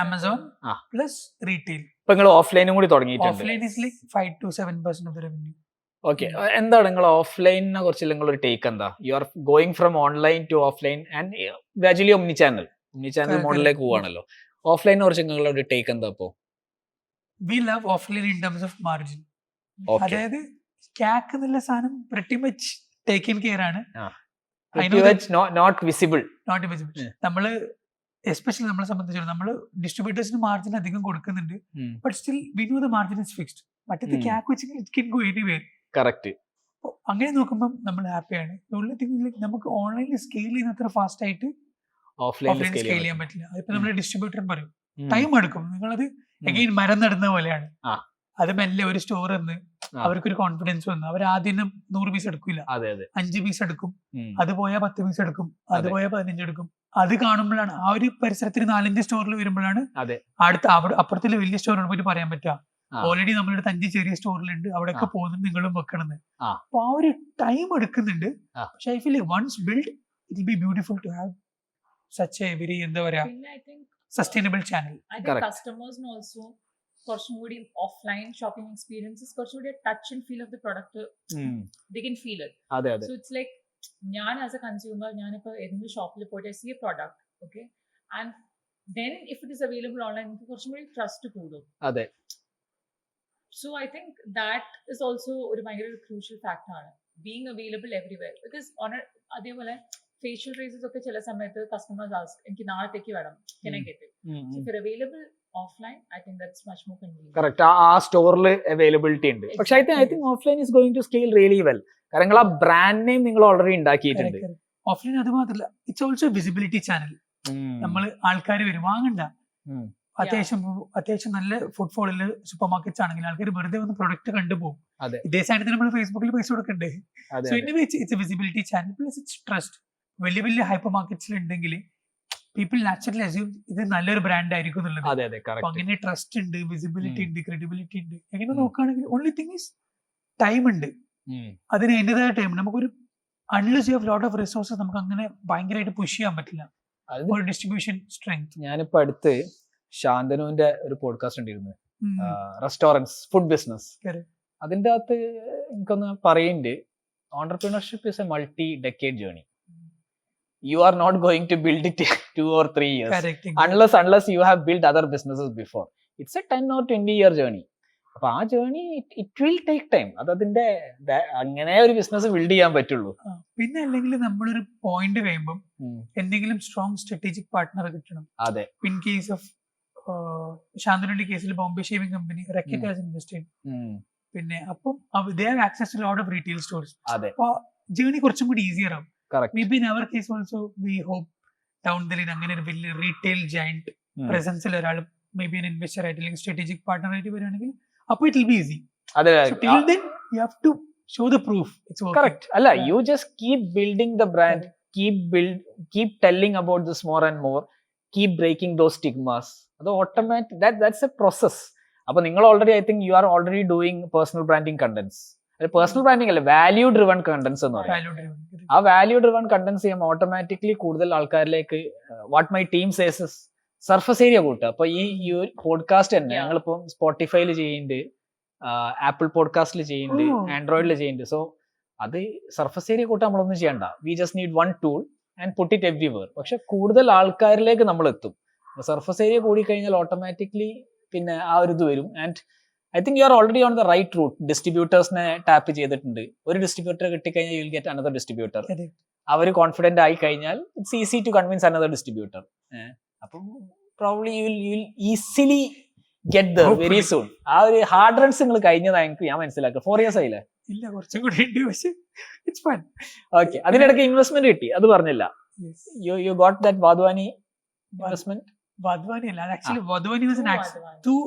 ആമസോൺ പ്ലസ് റീറ്റെയിൽ. ഇപ്പൊ നിങ്ങൾ ഓഫ്ലൈനും കൂടി തുടങ്ങിയിട്ടുണ്ട്. Offline is like 5 to 7% of the revenue. Okay, എന്താണ് നിങ്ങൾ ഓഫ്ലൈനിനെ കുറിച്ച് നിങ്ങളൊരു ടേക്ക് എന്താ? You are going from online to offline and gradually omni channel മോഡലിലേക്ക് പോവാണല്ലോ. ഓഫ്ലൈനെ കുറിച്ച് നിങ്ങളുടെ ടേക്ക് എന്താ? ഇപ്പോ we love offline in terms of margin. അതായത് CAC എന്നുള്ള സാധനം pretty much taken care ആണ്. Not visible. നമ്മള് എസ്പെഷ്യലി നമ്മളെ സംബന്ധിച്ചിടത്തോളം നമ്മള് ഡിസ്ട്രിബ്യൂട്ടേഴ്സിന് മാർജിൻ അധികം കൊടുക്കുന്നുണ്ട്. But still we know the margin is fixed. മറ്റേത് CAC വെച്ചെങ്കിൽ it can go anywhere. Correct. അങ്ങനെ നോക്കുമ്പോൾ നമ്മൾ ഹാപ്പിയാണ്. നമുക്ക് ഓൺലൈനിൽ സ്കെയിൽ ചെയ്യുന്നത്ര ഫാസ്റ്റ് ആയിട്ട് ഓഫ്ലൈൻ സ്കെയിൽ ചെയ്യാൻ പറ്റില്ല. അതിപ്പോ നമ്മൾ ഡിസ്ട്രിബ്യൂട്ടർ പറയും ടൈം എടുക്കും. നിങ്ങളത് എഗെയിൻ മരം നടുന്ന പോലെയാണ്. ആ. അത് മെല്ലെ ഒരു സ്റ്റോർ എന്ന് ആ. അവർക്കൊരു കോൺഫിഡൻസ് വന്നു. അവർ ആദ്യം 100 പീസ് എടുക്കില്ല, അതെ അതെ 5 പീസ് എടുക്കും, ഉം. അത് പോയാൽ 10 പീസ് എടുക്കും, അത് അതെ. പോയാൽ 15 എടുക്കും. അത് കാണുമ്പോഴാണ് ആ ഒരു പരിസരത്തിന് 4-5 സ്റ്റോറിൽ വരുമ്പോഴാണ് അതെ. അടുത്ത അപ്പുറത്തിലെ വലിയ സ്റ്റോറിനോട് പോയിട്ട് പറയാൻ പറ്റുക ആ. ഓൾറെഡി നമ്മുടെ 5 ചെറിയ സ്റ്റോറിലുണ്ട്, അവിടെയൊക്കെ ആ. പോകുന്നത് നിങ്ങളും വെക്കണമെന്ന്. ആ. അപ്പൊ ആ ഒരു ടൈം എടുക്കുന്നുണ്ട്. ആ. പക്ഷെ I feel once build it will be beautiful to have such a very എന്താ പറയാ പിന്നെ I think sustainable channel. Correct. കസ്റ്റമേഴ്സിന് ഓൾസോ കുറച്ചും കൂടി ഓഫ്ലൈൻ ഷോപ്പിംഗ് എക്സ്പീരിയൻസസ് കുറച്ചും കൂടി touch and feel of the product they can feel it. അതെ അതെ സോ ഇറ്റ്സ് ലൈക്ക് ഞാൻ ആസ് എ കൺസ്യൂമർ ഞാനിപ്പോൾ ഏതെങ്കിലും ഷോപ്പിൽ പോയിട്ട് see a product okay and then if it is available online എനിക്ക് കുറച്ചും കൂടി ട്രസ്റ്റ് കൂടും. അതെ so I think that is also ഒരു ഭയങ്കര ക്രൂഷ്യൽ ഫാക്ടർ ആണ്, ബീങ് അവൈലബിൾ എവറിവെയർ. ബിക്കോസ് അതേപോലെ ഫേഷ്യൽ റേസസ് ഒക്കെ ചില സമയത്ത് കസ്റ്റമേഴ്സ് എനിക്ക് നാളത്തേക്ക് വേണം, can I get it? So if you're available offline, I think that's much more convenient. Correct. ആ സ്റ്റോറിൽ അവൈലബിലിറ്റി ഉണ്ട്. പക്ഷെ I think offline is going to scale really well. കാരണം നിങ്ങൾ ആ ബ്രാൻഡ് നെയിം നിങ്ങൾ ഓൾറെഡി ഉണ്ടാക്കിയിട്ടുണ്ട്. ഓഫ്ലൈൻ അത് മാത്രമല്ല, ഇറ്റ്സ് ഓൾസോ വിസിബിലിറ്റി ചാനൽ. നമ്മൾ ആൾക്കാർ വരും വാങ്ങണ്ട, ഉം. അത്യാവശ്യം നല്ല ഫുട്ഫോളിൽ സൂപ്പർ മാർക്കറ്റ്സ് ആണെങ്കിൽ ആൾക്കാർ വെറുതെ വന്ന് പ്രൊഡക്റ്റ് കണ്ടുപോകും. അതെ. ഇതേ സാധനത്തിന് നമ്മൾ ഫേസ്ബുക്കിൽ പൈസ കൊടുക്കണ്ടേ? അതെ so in its A visibility channel plus it's trust. വലിയ വലിയ ഹൈപ്പർ മാർക്കറ്റ്സിൽ ഉണ്ടെങ്കിൽ പീപ്പിൾ നാച്ചുറലി അസ്യൂം ഇത് നല്ലൊരു ബ്രാൻഡ് ആയിരിക്കും എന്നുള്ളത്. അതെ അതെ അപ്പൊ കറക്റ്റ്. അങ്ങനെ ട്രസ്റ്റ് ഉണ്ട്, വിസിബിലിറ്റി ഉണ്ട്, ക്രെഡിബിലിറ്റി ഉണ്ട്. എങ്ങനെ നോക്കുകയാണെങ്കിൽ ഓൺലി തിങ് ഈസ് ടൈം ഉണ്ട്. അതിന് അതിൻ്റെതായ ടൈം നമുക്കൊരു unless you have lot of resources നമുക്ക് അങ്ങനെ ഭയങ്കരമായിട്ട് പുഷ് ചെയ്യാൻ പറ്റില്ല ഒരു ഡിസ്ട്രിബ്യൂഷൻ സ്ട്രെങ്ത്. ഞാനിപ്പോ അടുത്ത് ശാന്തനുവിന്റെ ഒരു പോഡ്കാസ്റ്റ് ഉണ്ടായിരുന്നു, റെസ്റ്റോറൻറ്റ്സ് ഫുഡ് ബിസിനസ്. Correct. അതിൻ്റെ അകത്ത് എനിക്കൊന്ന് പറയുന്നുണ്ട്, entrepreneurship is A multi decade journey. You are not going to build it 2 or 3 years unless you have built other businesses before. It's a 10 or 20 year journey. അപ്പൊ ആ journey it will take time. അത് അതിന്റെ അങ്ങനെ ഒരു business build ചെയ്യാൻ പറ്റുള്ളൂ. പിന്നെ അല്ലെങ്കിൽ നമ്മളൊരു പോയിന്റ് കഴിയുമ്പോൾ എന്തെങ്കിലും സ്ട്രോങ് സ്ട്രാറ്റജിക് പാർട്ട്ണർ കിട്ടണം. അതെ. ഇൻ കേസ് ഓഫ് ശാന്തനുവിന്റെ കേസിൽ Bombay shaving company Reckitt has invested. പിന്നെ അപ്പം they have access to lot of retail stores. അതെ. അപ്പൊ ജേർണി കുറച്ചും കൂടി ഈസിയർ ആവും. Correct. Maybe in our case also we hope down the line അങ്ങനെ ഒരു വലിയ റീറ്റെയിൽ ജയന്റ് പ്രസൻസിൽ ഒരാൾ മേ ബി an investor ആയിട്ട് അല്ലെങ്കിൽ സ്ട്രാറ്റജിക് പാർട്ണർ ആയിട്ട് വരികയാണെങ്കിൽ അപ്പോൾ it will be easy. അതെ. Till then you have to show the proof it's working. Correct. അല്ല, you just keep building the brand, keep telling about this more and more, keep breaking those stigmas. അത് automatic, that's a process. അപ്പൊ നിങ്ങൾ already I think you are already doing personal branding contents. Personal branding അല്ല, value driven contents എന്ന് പറയും. ആ value driven contents ചെയ്യുമ്പോൾ automatically കൂടുതൽ ആൾക്കാരിലേക്ക് what my team says surface area കൂട്ടുക. അപ്പൊ ഈ പോഡ്കാസ്റ്റ് തന്നെ ഞങ്ങളിപ്പോ സ്പോട്ടിഫൈയിൽ ചെയ്യുന്നുണ്ട്, ആപ്പിൾ പോഡ്കാസ്റ്റിൽ ചെയ്യുന്നുണ്ട്, ആൻഡ്രോയിഡിൽ ചെയ്യുന്നുണ്ട്. സോ അത് സർഫസ് ഏരിയ കൂട്ടാൻ നമ്മളൊന്നും ചെയ്യണ്ട. We just need one tool and put it everywhere. പക്ഷെ കൂടുതൽ ആൾക്കാരിലേക്ക് നമ്മൾ എത്തും. സർഫസ് ഏരിയ കൂടി കഴിഞ്ഞാൽ ഓട്ടോമാറ്റിക്കലി പിന്നെ ആ ഒരു ഇത് വരും. And I think you are already on the right route. ഡിസ്ട്രിബ്യൂട്ടേഴ്സിനെ ടാപ്പ് ചെയ്തിട്ടുണ്ട്. ഒരു ഡിസ്ട്രിബ്യൂട്ടർ കിട്ടിക്കഴിഞ്ഞാൽ you will get another distributor. അവർ കോൺഫിഡന്റ് ആയി കഴിഞ്ഞാൽ it's easy to convince another distributor. അപ്പം probably you will easily get there very soon. ആ ഒരു ഹാർഡ് റൺസ് നിങ്ങൾ കഴിഞ്ഞതാ എനിക്ക് ഞാൻ മനസ്സിലാക്കുക. 4 years ആയില്ലേ? ഇല്ല, കുറച്ചും കൂടി ഉണ്ട്. പക്ഷേ ഇറ്റ്സ് ഫൺ. ഓക്കെ. അതിനിടയ്ക്ക് ഇൻവെസ്റ്റ്മെന്റ് കിട്ടി, അത് പറഞ്ഞില്ല. You got that Wadhwani investment. Wadhwani അല്ല, actually Wadhwani was an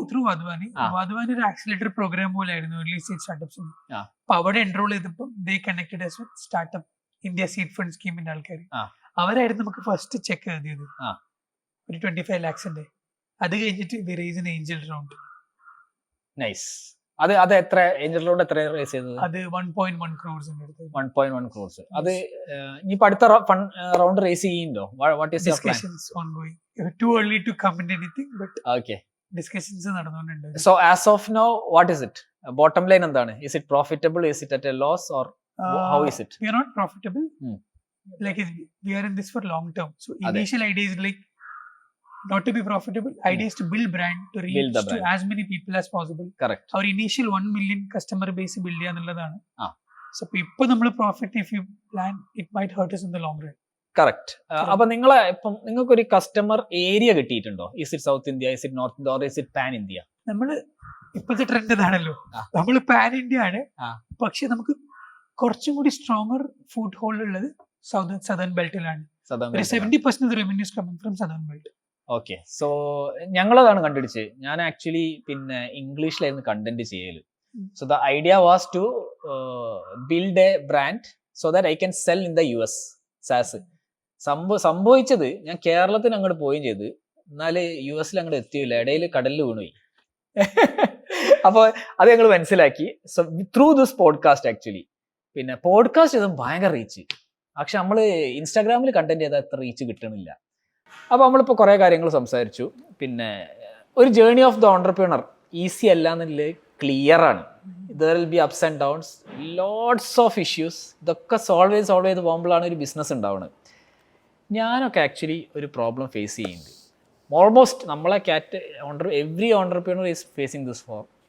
through Wadhwani. Wadhwani ഒരു ആക്സിലേറ്റർ പ്രോഗ്രാം പോലെ ആയിരുന്നു ഏർലി സ്റ്റേജ് സ്റ്റാർട്ടപ്സിന്. അപ്പൊ അവിടെ എൻറോൾ ചെയ്തപ്പോൾ ദേ കണക്റ്റഡ് ആസ് വിത്ത് സ്റ്റാർട്ടപ്പ് ഇന്ത്യ സീഡ് ഫണ്ട് സ്കീമിന്റെ ആൾക്കാർ. അവരായിരുന്നു നമുക്ക് ഫസ്റ്റ് ചെക്ക് എഴുതിയത്, ഒരു 25 lakhs. അത് കഴിഞ്ഞിട്ട് we raised an angel round. Nice. അത് എത്ര ഏഞ്ചൽ റൗണ്ട് എത്ര റേസ് ചെയ്തത്? അത് 1.1 crores 1.1 crores. അത് ഇനിയിപ്പോ അടുത്ത റൗണ്ട് റേസ് ചെയ്യുന്നുണ്ടോ? What is your plan? Discussions ongoing. Too early to comment anything, but okay, discussions നടന്നുകൊണ്ടുണ്ട്. So as of now what is it? Bottom line എന്താണ്? Is it profitable? Is it at a loss or how is it? We are not profitable. Like we are in this for long term. So initial idea is like not to be profitable. Idea is to build brand, to reach to as many people as possible. Correct. Our initial 1 million customer base build ചെയ്യാന്നുള്ളതാണ്. So ഇപ്പൊ നമ്മൾ profit if you plan, it might hurt us in the long run. Correct. അപ്പൊ നിങ്ങളെ ഇപ്പം നിങ്ങൾക്കൊരു customer area കിട്ടിയിട്ടുണ്ടോ? Is it south India, is it north India, or is it pan India? നമ്മള് ഇപ്പോഴത്തെ trend ഇതാണല്ലോ, നമ്മൾ പാൻ ഇന്ത്യ ആണ്. പക്ഷെ നമുക്ക് കുറച്ചും കൂടി സ്ട്രോങ്ങർ ഫുഡ് ഹോൾഡ് ഉള്ളത് സദേൺ ബെൽറ്റിലാണ്. 70% revenue is coming from southern belt. Okay, so ഞങ്ങളതാണ് കണ്ടുപിടിച്ചത്. ഞാൻ ആക്ച്വലി പിന്നെ ഇംഗ്ലീഷിലായിരുന്നു കണ്ടന്റ് ചെയ്യല്. So the idea was to build a brand so that I can sell in the US SaaS. സംഭവിച്ചത് ഞാൻ കേരളത്തിന് അങ്ങോട്ട് പോവുകയും ചെയ്ത്, എന്നാല് US അങ്ങോട്ട് എത്തിയില്ല, ഇടയിൽ കടലിൽ വീണുപോയി. അപ്പോൾ അത് ഞങ്ങൾ മനസ്സിലാക്കി. So through this podcast actually പിന്നെ പോഡ്കാസ്റ്റ് ചെയ്തും ഭയങ്കര റീച്ച്. പക്ഷെ നമ്മൾ ഇൻസ്റ്റാഗ്രാമിൽ കണ്ടന്റ് ചെയ്താൽ അത്ര റീച്ച് കിട്ടണില്ല. അപ്പോൾ നമ്മളിപ്പോൾ കുറേ കാര്യങ്ങൾ സംസാരിച്ചു. പിന്നെ ഒരു journey of the entrepreneur easy അല്ല എന്നുള്ളത് ക്ലിയർ ആണ്. There will be ups and downs, lots of issues. ഇതൊക്കെ സോൾവ് ചെയ്ത് പോകുമ്പോഴാണ് ഒരു ബിസിനസ് ഉണ്ടാവുന്നത്. ഞാനൊക്കെ ആക്ച്വലി ഒരു പ്രോബ്ലം ഫേസ് ചെയ്യുന്നുണ്ട്. ഓൾമോസ്റ്റ് നമ്മളെ every entrepreneur is facing this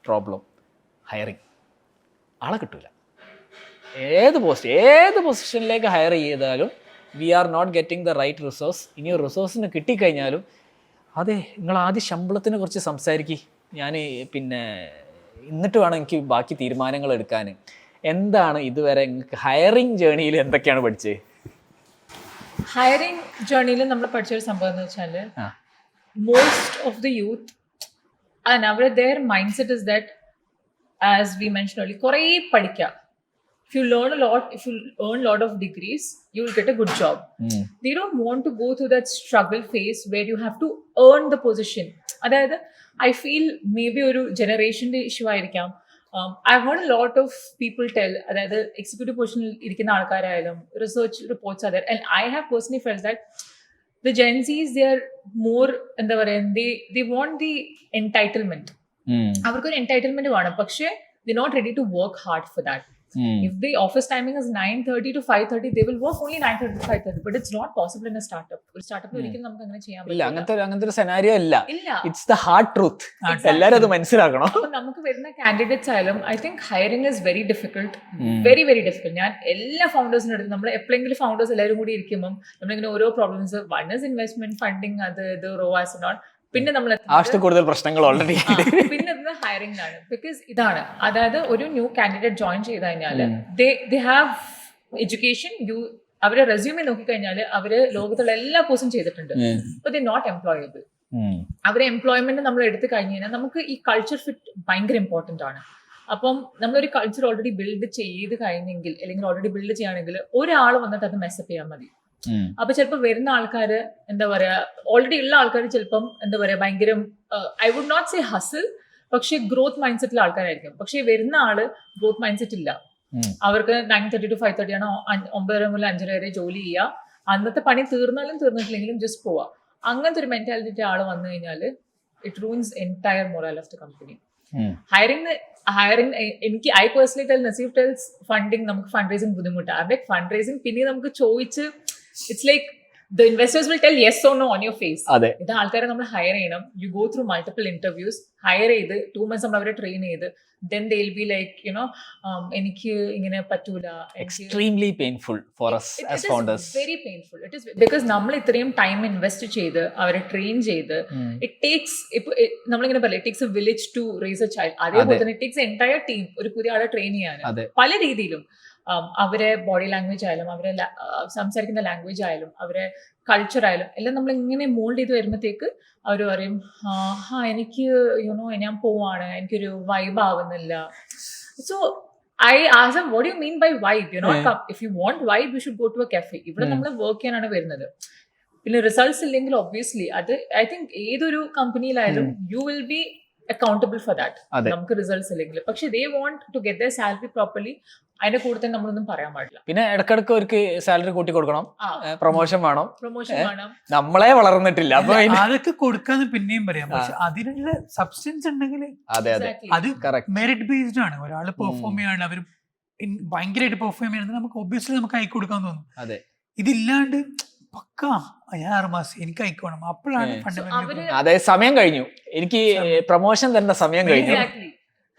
problem. Hiring ആളെ കിട്ടില്ല. ഏത് പൊസിഷനിലേക്ക് ഹയർ ചെയ്താലും we are not getting the right resource. ഇനി റിസോഴ്സിന് കിട്ടിക്കഴിഞ്ഞാലും അതെ നിങ്ങൾ ആദ്യം ശമ്പളത്തിനെ കുറിച്ച് സംസാരിക്കുക, ഞാൻ പിന്നെ എന്നിട്ട് വേണം എനിക്ക് ബാക്കി തീരുമാനങ്ങൾ എടുക്കാൻ. എന്താണ് ഇതുവരെ നിങ്ങൾക്ക് ഹയറിങ് ജേർണിയിൽ എന്തൊക്കെയാണ് പഠിച്ചത്? ഹയറിങ് ജേർണിയിൽ നമ്മൾ പഠിച്ചൊരു സംഭവം എന്ന് വെച്ചാൽ most of the youth and അവരുടെ their mindset is that, as we mentioned earlier, കുറേ പഠിക്കാം. If you learn a lot, if you earn a lot of degrees, you will get a good job. They don't want to go through that struggle phase where you have to earn the position. അതായത് I feel maybe ഒരു ജനറേഷൻ്റെ issue ആയിരിക്കാം. I've heard a lot of people tell, അതായത് executive പൊസിഷനിൽ ഇരിക്കുന്ന ആൾക്കാരായാലും research reports are there, and I have personally felt that the Gen Zs, they are more, എന്താ പറയുക, they want the entitlement. അവർക്കൊരു entitlement വേണം, പക്ഷേ they're not ready to work hard for that. If the office timing is 9:30 to 5:30, they will work only 9:30 to 5:30. But it's not possible in a startup. ഒരു സ്റ്റാർട്ടപ്പിൽ ഒരിക്കലും നമുക്ക് അങ്ങനെ ചെയ്യാൻ ഇല്ല, പറ്റില്ല. അങ്ങനത്തെ ഒരു സെനാരിയോ ഇല്ല. ഇല്ല. It's the hard truth. എല്ലാവരും അത് മനസ്സിലാക്കണം. അപ്പൊ നമുക്ക് വരുന്ന കാൻഡിഡേറ്റ്സ് ആയാലും I think hiring is very difficult, very very difficult. ഞാൻ എല്ലാ ഫൗണ്ടേഴ്സിനും എടുത്ത് നമ്മൾ എപ്പോഴെങ്കിലും ഫൗണ്ടേഴ്സ് എല്ലാവരും കൂടി ഇരിക്കുമ്പോൾ നമ്മളിങ്ങനെ ഓരോ problems, one is investment funding, അത് റോവാസ് നോട്ട്, പിന്നെ നമ്മൾ ആവശ്യത്തിൽ കൂടുതൽ പ്രശ്നങ്ങൾ ഓൾറെഡി പിന്നെ ഹയറിംഗ് ആണ്. ബിക്കോസ് ഇതാണ്, അതായത് ഒരു ന്യൂ കാൻഡിഡേറ്റ് ജോയിൻ ചെയ്ത് കഴിഞ്ഞാൽ ദേ ഹാവ് എഡ്യൂക്കേഷൻ, അവരെ റെസ്യൂമെ നോക്കിക്കഴിഞ്ഞാൽ അവര് ലോകത്തുള്ള എല്ലാ കോഴ്സും ചെയ്തിട്ടുണ്ട്, ബട്ട് ദേ നോട്ട് എംപ്ലോയബിൾ. അവരെ എംപ്ലോയ്മെന്റ് നമ്മൾ എടുത്തു കഴിഞ്ഞ് കഴിഞ്ഞാൽ നമുക്ക് ഈ കൾച്ചർ ഫിറ്റ് ഭയങ്കര ഇമ്പോർട്ടന്റ് ആണ്. അപ്പം നമ്മളൊരു കൾച്ചർ ഓൾറെഡി ബിൽഡ് ചെയ്ത് കഴിഞ്ഞെങ്കിൽ, അല്ലെങ്കിൽ ഓൾറെഡി ബിൽഡ് ചെയ്യുകയാണെങ്കിൽ ഒരാൾ വന്നിട്ട് അത് മെസ്സപ്പ് ചെയ്യാൻ മതി. അപ്പൊ ചിലപ്പോൾ വരുന്ന ആൾക്കാര് എന്താ പറയാ, ഓൾറെഡി ഉള്ള ആൾക്കാർ ചിലപ്പം എന്താ പറയാ ഭയങ്കര, ഐ വുഡ് നോട്ട് സേ ഹസിൽ, പക്ഷെ ഗ്രോത്ത് മൈൻഡ് സെറ്റിലുള്ള ആൾക്കാരായിരിക്കും. പക്ഷെ വരുന്ന ആള് ഗ്രോത്ത് മൈൻഡ് സെറ്റ് ഇല്ല. അവർക്ക് 9:30 to 5:30 ആണോ, 9 മുതൽ 5 വരെ ജോലി ചെയ്യുക, അന്നത്തെ പണി തീർന്നാലും തീർന്നിട്ടില്ലെങ്കിലും ജസ്റ്റ് പോവാ. അങ്ങനത്തെ ഒരു മെന്റാലിറ്റി ആള് വന്നു കഴിഞ്ഞാൽ it ruins entire morale of the company. Hiring എനിക്ക് I personally tell, Naseef tells funding, നമുക്ക് ഫണ്ട് റേസിംഗ് ബുദ്ധിമുട്ടാണ്. അവരുടെ ഫണ്ട് റേസിംഗ് പിന്നെ നമുക്ക് ചോദിച്ച്, it's like the investors will tell yes or no on your face. ഇത് ആൾക്കാരെ നമ്മൾ ഹയർ ചെയ്യണം. You go through multiple interviews, higher ചെയ്ത് 2 months നമ്മൾ അവരെ ട്രെയിൻ ചെയ്ത്, then they will be like, you know, എനിക്ക് ഇങ്ങനെ പറ്റൂല. extremely painful for us as founders. Very painful. It is because നമ്മൾ ഇത്രയും ടൈം ഇൻവെസ്റ്റ് ചെയ്ത് അവരെ ട്രെയിൻ ചെയ്ത്, it takes, നമ്മളിങ്ങനെ പറയില്ല, it takes a village to raise a child. അതേപോലെ തന്നെ it takes an entire team ഒരു പുതിയ ആളെ ട്രെയിൻ ചെയ്യാൻ പല രീതിയിലും. അവരെ ബോഡി ലാംഗ്വേജ് ആയാലും, അവരെ സംസാരിക്കുന്ന ലാംഗ്വേജ് ആയാലും, അവരെ കൾച്ചർ ആയാലും എല്ലാം നമ്മൾ ഇങ്ങനെ മോൾഡ് ചെയ്ത് വരുമ്പോഴത്തേക്ക് അവർ പറയും, എനിക്ക് യുനോ ഞാൻ പോവാണ്, എനിക്കൊരു വൈബ് ആവുന്നില്ല. So I asked them, what do you mean by vibe? You know, if you want vibe, you should go to a cafe. ഇവിടെ നമ്മൾ വർക്ക് ചെയ്യാനാണ് വരുന്നത്. പിന്നെ റിസൾട്ട്സ് ഇല്ലെങ്കിൽ ഒബ്വിയസ്ലി അത്, ഐ തിങ്ക് ഏതൊരു കമ്പനിയിലായാലും you will be accountable for that. നമുക്ക് റിസൾട്ട്സ് ഇല്ലെങ്കിൽ, പക്ഷെ they won't to get the salary properly. അതിന്റെ കൂടെ തന്നെ നമ്മളൊന്നും പറയാൻ പാടില്ല. പിന്നെ ഇടക്കിടക്ക് അവർക്ക് സാലറി കൂട്ടി കൊടുക്കണം, പ്രൊമോഷൻ വേണം, നമ്മളെ വളർന്നിട്ടില്ല അപ്പൊ അതൊക്കെ കൊടുക്കാന്ന് പിന്നെയും പറയാം. പക്ഷെ അതിനുള്ള സബ്സ്റ്റൻസ് ഉണ്ടെങ്കിൽ അത് മെറിറ്റ് ബേസ്ഡ് ആണ്. ഒരാൾ പെർഫോം ചെയ്യാണ്, അവർ ഭയങ്കരമായിട്ട് പെർഫോം ചെയ്യുന്നത് നമുക്ക് ഒബ്വിയസ്ലി നമുക്ക് അയക്ക് കൊടുക്കാൻ തോന്നും. ഇതില്ലാണ്ട് പക്ക 6 മാസം എനിക്ക് അയക്കണം, അപ്പോഴാണ് ഫണ്ടമെന്റൽ. അതായത് സമയം കഴിഞ്ഞു, എനിക്ക് പ്രൊമോഷൻ തരുന്ന സമയം കഴിഞ്ഞു.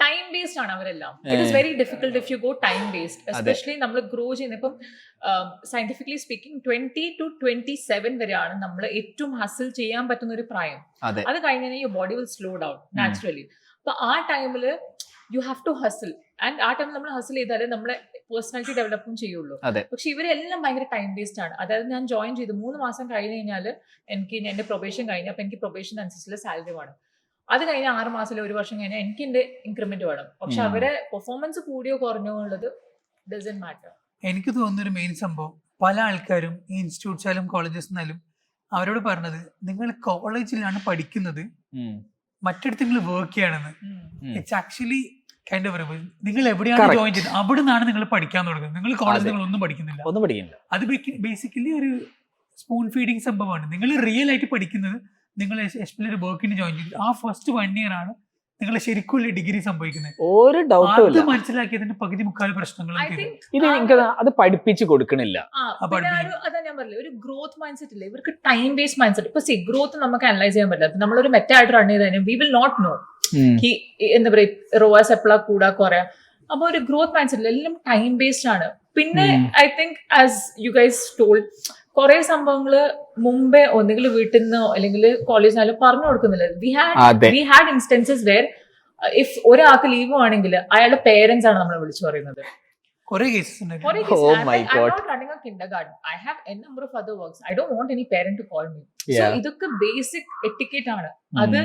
ടൈം ബേസ്ഡ് ആണ് അവരെല്ലാം. It is very difficult if you go time based, especially നമ്മൾ ഗ്രോ ചെയ്യുന്ന. ഇപ്പം സയന്റിഫിക്കലി സ്പീക്കിംഗ് 20 to 27 വരെയാണ് നമ്മൾ ഏറ്റവും ഹസിൽ ചെയ്യാൻ പറ്റുന്ന ഒരു പ്രായം. അത് കഴിഞ്ഞാൽ your body will slow down naturally. അപ്പൊ ആ ടൈമിൽ യു ഹാവ് ടു ഹസിൽ, ആൻഡ് ആ ടൈമിൽ നമ്മൾ ഹസിൽ ചെയ്താലേ നമ്മളെ പേഴ്സണാലിറ്റി ഡെവലപ്പും ചെയ്യുള്ളൂ. അതെ. പക്ഷെ ഇവരെല്ലാം ഭയങ്കര ടൈം വേസ്റ്റ് ആണ്. അതായത് ഞാൻ ജോയിൻ ചെയ്ത് 3 മാസം കഴിഞ്ഞ് കഴിഞ്ഞാൽ എനിക്ക് എന്റെ പ്രൊബേഷൻ കഴിഞ്ഞ്, അപ്പൊ എനിക്ക് പ്രൊബേഷൻ അനുസരിച്ചുള്ള സാലറി വേണം. അത് കഴിഞ്ഞ 6 മാസത്തിൽ 1 വർഷം കഴിഞ്ഞാൽ എനിക്ക് എന്റെ ഇൻക്രിമെന്റ് വേണം. പക്ഷെ അവരെ പെർഫോമൻസ് കൂടിയോ കുറഞ്ഞോ ഉള്ളത് ഡസന്റ് മാറ്റർ. എനിക്ക് തോന്നുന്നൊരു മെയിൻ സംഭവം, പല ആൾക്കാരും ഈ ഇൻസ്റ്റിറ്റ്യൂട്ട്സായാലും കോളേജസിനാലും അവരോട് പറഞ്ഞത്, നിങ്ങൾ കോളേജിലാണ് പഠിക്കുന്നത്, മറ്റിടത്ത് നിങ്ങൾ വർക്ക് ചെയ്യണമെന്ന്. ഇറ്റ്സ് ആക്ച്വലി കൈൻഡ് ഓഫ് നിങ്ങൾ എവിടെയാണ് ജോയിൻ ചെയ്തത് അവിടെ നിന്നാണ് നിങ്ങൾ പഠിക്കാൻ തുടങ്ങുന്നത്. നിങ്ങൾ കോളേജിൽ നിങ്ങൾ ഒന്നും പഠിക്കുന്നില്ല. അത് ബേസിക്കലി ഒരു സ്പൂൺ ഫീഡിങ് സംഭവമാണ്. നിങ്ങൾ റിയൽ ആയിട്ട് പഠിക്കുന്നത് നിങ്ങൾ എസ്പെഷ്യലി ഒരു വർക്കിന് ജോയിൻ ചെയ്തു ആ ഫസ്റ്റ് 1 year ആണ് നിങ്ങൾ ശരിക്കും ഡിഗ്രി സംഭവിക്കുന്നത്. ഒരു ഡൗട്ടും ഇല്ല. മനസ്സിലാക്കിയതിന്റെ പകുതി മുക്കാൽ പ്രശ്നങ്ങളും ഇത് എനിക്ക് അത് പഠിപ്പിച്ച് കൊടുക്കണില്ല. അതാ ഞാൻ പറഞ്ഞില്ല, ഒരു ഗ്രോത്ത് മൈൻഡ് സെറ്റ് ഇല്ല ഇവർക്ക്, ടൈം ബേസ്ഡ് മൈൻഡ് സെറ്റ്. ഇപ്പൊ ഗ്രോത്ത് നമുക്ക് അനലൈസ് ചെയ്യാൻ പറ്റില്ല. നമ്മളൊരു മെറ്റായിട്ട് റൺ ചെയ്ത് കഴിഞ്ഞാൽ വി വിൽ നോട്ട് നോ എന്താ പറയുക റോവാസ് എപ്പോഴാ കൂടാ കുറയാ. അപ്പൊ ഒരു ഗ്രോത്ത് മൈൻഡ് സെറ്റ് എല്ലാം ടൈം ബേസ്ഡ് ആണ്. പിന്നെ I think as you guys told, കുറെ സംഭവങ്ങള് മുമ്പേ ഒന്നുകിൽ വീട്ടിൽ നിന്നോ അല്ലെങ്കിൽ കോളേജിനാലും പറഞ്ഞു കൊടുക്കുന്നില്ല. We had instances where if ഒരാൾക്ക് ലീവ് ആണെങ്കിൽ അയാളുടെ പേരൻസ് ആണ് നമ്മളെ വിളിച്ചു പറയുന്നത്. കുറെ കേസസ് ഉണ്ട്. I'm not running a kindergarten. I have n number of other works. I don't want any parent to call me. So ഇതൊക്കെ ബേസിക് എറ്റിക്കറ്റ് ആണ്. അത്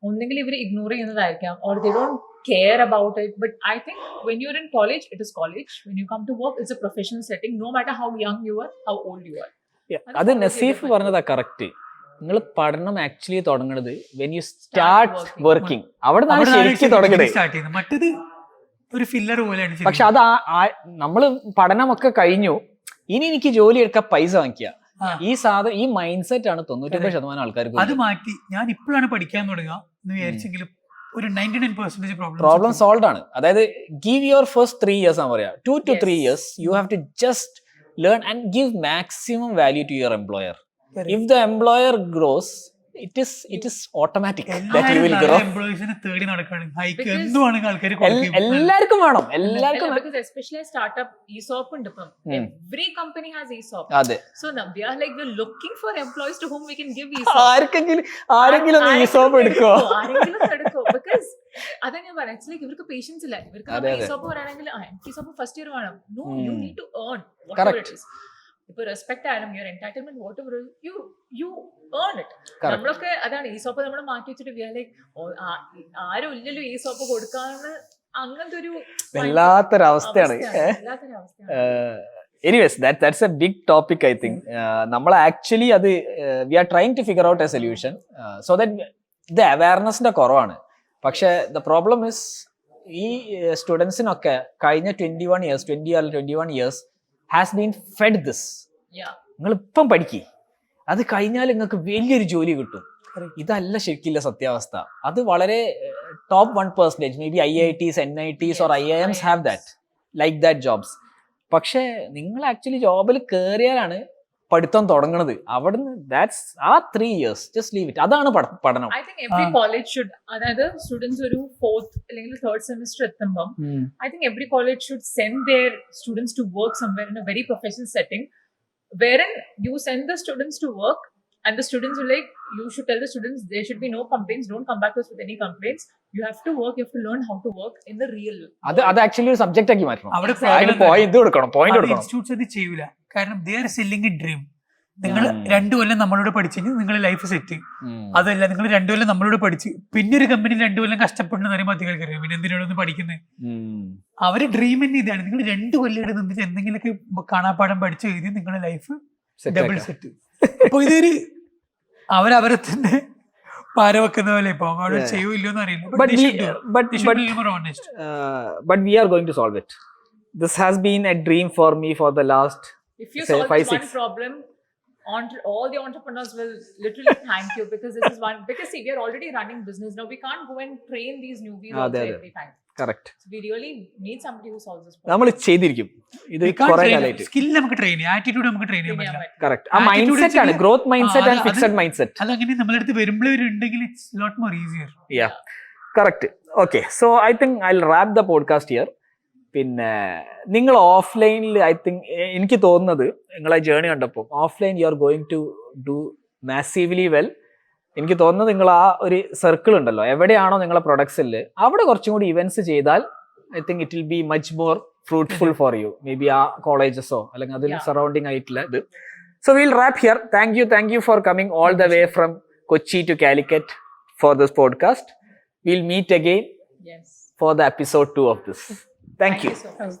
ഒന്നെങ്കിൽ ഇവർ ignore ചെയ്യുന്നതായിരിക്കാം, or they don't care about it. But I think when you're in college, it is college. When you come to work, it's a professional setting. No matter how young you are, how old you are. അത് നസീഫ് പറഞ്ഞതാ correct. നിങ്ങൾ പഠനം actually തുടങ്ങുന്നത് when you start working. അവിടെ നിന്നാണ് ശരിക്കും തുടങ്ങുന്നത്. മറ്റേത് ഒരു ഫില്ലർ പോലെയാണ്. പക്ഷെ അത് നമ്മള് പഠനമൊക്കെ കഴിഞ്ഞു, ഇനി എനിക്ക് ജോലി എടുക്കാൻ പൈസ വാങ്ങിക്കുക, ഈ മൈൻഡ് സെറ്റ് ആണ് 99% ആൾക്കാർക്ക്. അത് മാറ്റി ഞാൻ ഇപ്പോഴാണ് പഠിക്കാൻ തുടങ്ങുക എന്ന് വിചാരിച്ചെങ്കിലും ഒരു 99% പ്രോബ്ലം സോൾവ് ആണ്. അതായത് ഗീവ് യുവർ ഫസ്റ്റ് 3 years ആണ് പറയാ. 2 to 3 years you have to just learn and give maximum value to your employer. If the employer grows, it is automatic that you will grow. എംപ്ലോയീസിനെ തേടി നടക്കാണ് hike എന്തുവാണെങ്കിൽ ആൾക്കാർ എല്ലാവർക്കും വേണം. Because especially startup ESOP ഉണ്ട് ഇപ്പം. Every company has ESOP. അതെ. So now we are like we're looking for employees to whom we can give ESOP. ആരെങ്കിലും ESOP എടുക്കോ? ആരെങ്കിലും എടുക്കോ? Because അതാ ഞാൻ പറയാം, ആക്ച്വലി ഇവർക്ക് പേഷ്യൻസ് ഇല്ല. ഇവർക്ക് ESOP പറയാണെങ്കിൽ ESOP ഫസ്റ്റ് ഇയർ വേണം. No, you need to earn whatever it is. ഇപ്പൊ റെസ്പെക്ട് ആയാലും your entitlement what ever you earn it. നമ്മളൊക്കെ അതാണ് ESOP നമ്മൾ മാറ്റി വെച്ചിട്ട് വി ആർ ലൈക്ക് ആരും ഇല്ലല്ലോ ESOP കൊടുക്കാന്ന്, അങ്ങനത്തെ ഒരു വല്ലാത്തൊരവസ്ഥയാണ്. Anyways that's a big topic I think. നമ്മൾ ആക്ച്വലി അത് we are trying to figure out a solution so that ഇത് അവയർനെസിന്റെ കുറവാണ്. പക്ഷെ ദ പ്രോബ്ലം ഇസ് ഈ സ്റ്റുഡൻസിനൊക്കെ കഴിഞ്ഞ 21 years has been fed this. നിങ്ങൾ ഇപ്പം പഠിക്കുക, അത് കഴിഞ്ഞാൽ നിങ്ങൾക്ക് വലിയൊരു ജോലി കിട്ടും. ഇതല്ല ശരിക്കില്ല സത്യാവസ്ഥ. അത് വളരെ top 1%, may be IITs, NITs or IIMs have that, like that jobs. പക്ഷെ നിങ്ങൾ ആക്ച്വലി ജോബിൽ കയറിയാലാണ് പഠിത്തം തുടങ്ങുന്നത്. അവിടുന്ന് that's ആ 3 years just leave it. അതാണ് പഠനം. I think every college should, അതായത് സ്റ്റുഡൻസ് ഒരു 4th അല്ലെങ്കിൽ 3rd semester എത്തുമ്പോൾ I think every college should send their students to work somewhere in a very professional setting, wherein you send the students to work and the students will like, you should tell the students there should be no complaints, don't come back to us with any complaints. You have to work, you have to learn how to work in the real world. അത് actually ഒരു subject ആക്കി മാറ്റണം. Point കൊടുക്കണം. Institutes അത് ചെയ്യൂല. കാരണം they are selling a dream. നിങ്ങൾ 2 കൊല്ലം നമ്മളോട് പഠിച്ചു നിങ്ങളുടെ ലൈഫ് സെറ്റ്. അതല്ല, നിങ്ങൾ 2 കൊല്ലം നമ്മളോട് പഠിച്ച് പിന്നെ ഒരു കമ്പനിയിൽ 2 കൊല്ലം കഷ്ടപ്പെടുന്ന കാര്യം മതികൾക്കറിയാം. പിന്നെ എന്തിനോടൊന്ന് പഠിക്കുന്നത്? അവര് ഡ്രീം തന്നെ ഇതാണ്. നിങ്ങൾ 2 കൊല്ലം ഇവിടെ നിന്നിട്ട് എന്തെങ്കിലുമൊക്കെ കാണാപ്പാടം പഠിച്ചു എഴുതി നിങ്ങളുടെ ലൈഫ് ഡബിൾ സെറ്റ്. അപ്പൊ ഇതൊരു അവരവരെ തന്നെ പാര വെക്കുന്ന പോലെ ഇപ്പൊ അവിടെ ചെയ്യൂല്ലോന്ന് അറിയില്ല. But we are going to solve it. This has been a dream for me for the last, if you solve this one problem, all the entrepreneurs will literally thank you, because this is one, because see, we are already running business now. We can't go and train these newbies also every time. Correct. So we really need somebody who solves this problem. നമ്മൾ ചെയ്തിരിക്കും ഇത് കുറെ കാലമായിട്ട്. Skill നമുക്ക് train ചെയ്യാം, attitude നമുക്ക് train ചെയ്യാൻ പറ്റില്ല. കറക്റ്റ്. ആ മൈൻഡ് സെറ്റ് ആണ്, growth mindset and fixed mindset. അതങ്ങനെ നമ്മുടെ അടുത്ത് വരുമ്പോഴുണ്ടെങ്കിൽ it's lot more easier. Yeah correct. Okay, so I think I will wrap the podcast here. പിന്നെ നിങ്ങൾ ഓഫ്ലൈനിൽ ഐ തിങ്ക് എനിക്ക് തോന്നുന്നത് നിങ്ങളെ ജേണി കണ്ടപ്പോൾ offline you are going to do massively well. എനിക്ക് തോന്നുന്നത് നിങ്ങൾ ആ ഒരു സർക്കിൾ ഉണ്ടല്ലോ, എവിടെയാണോ നിങ്ങളെ പ്രൊഡക്ട്സിൽ അവിടെ കുറച്ചും കൂടി ഇവന്റ്സ് ചെയ്താൽ I think it will be much more fruitful for you. Maybe ആ കോളേജസോ അല്ലെങ്കിൽ അതിന് Yeah. സറൗണ്ടിങ് ആയിട്ടുള്ള ഇത്. So will wrap here. Thank you for coming all the way from Kochi to Calicut for this podcast. Will meet again Yes. for the episode 2 of this. Thank you. So much.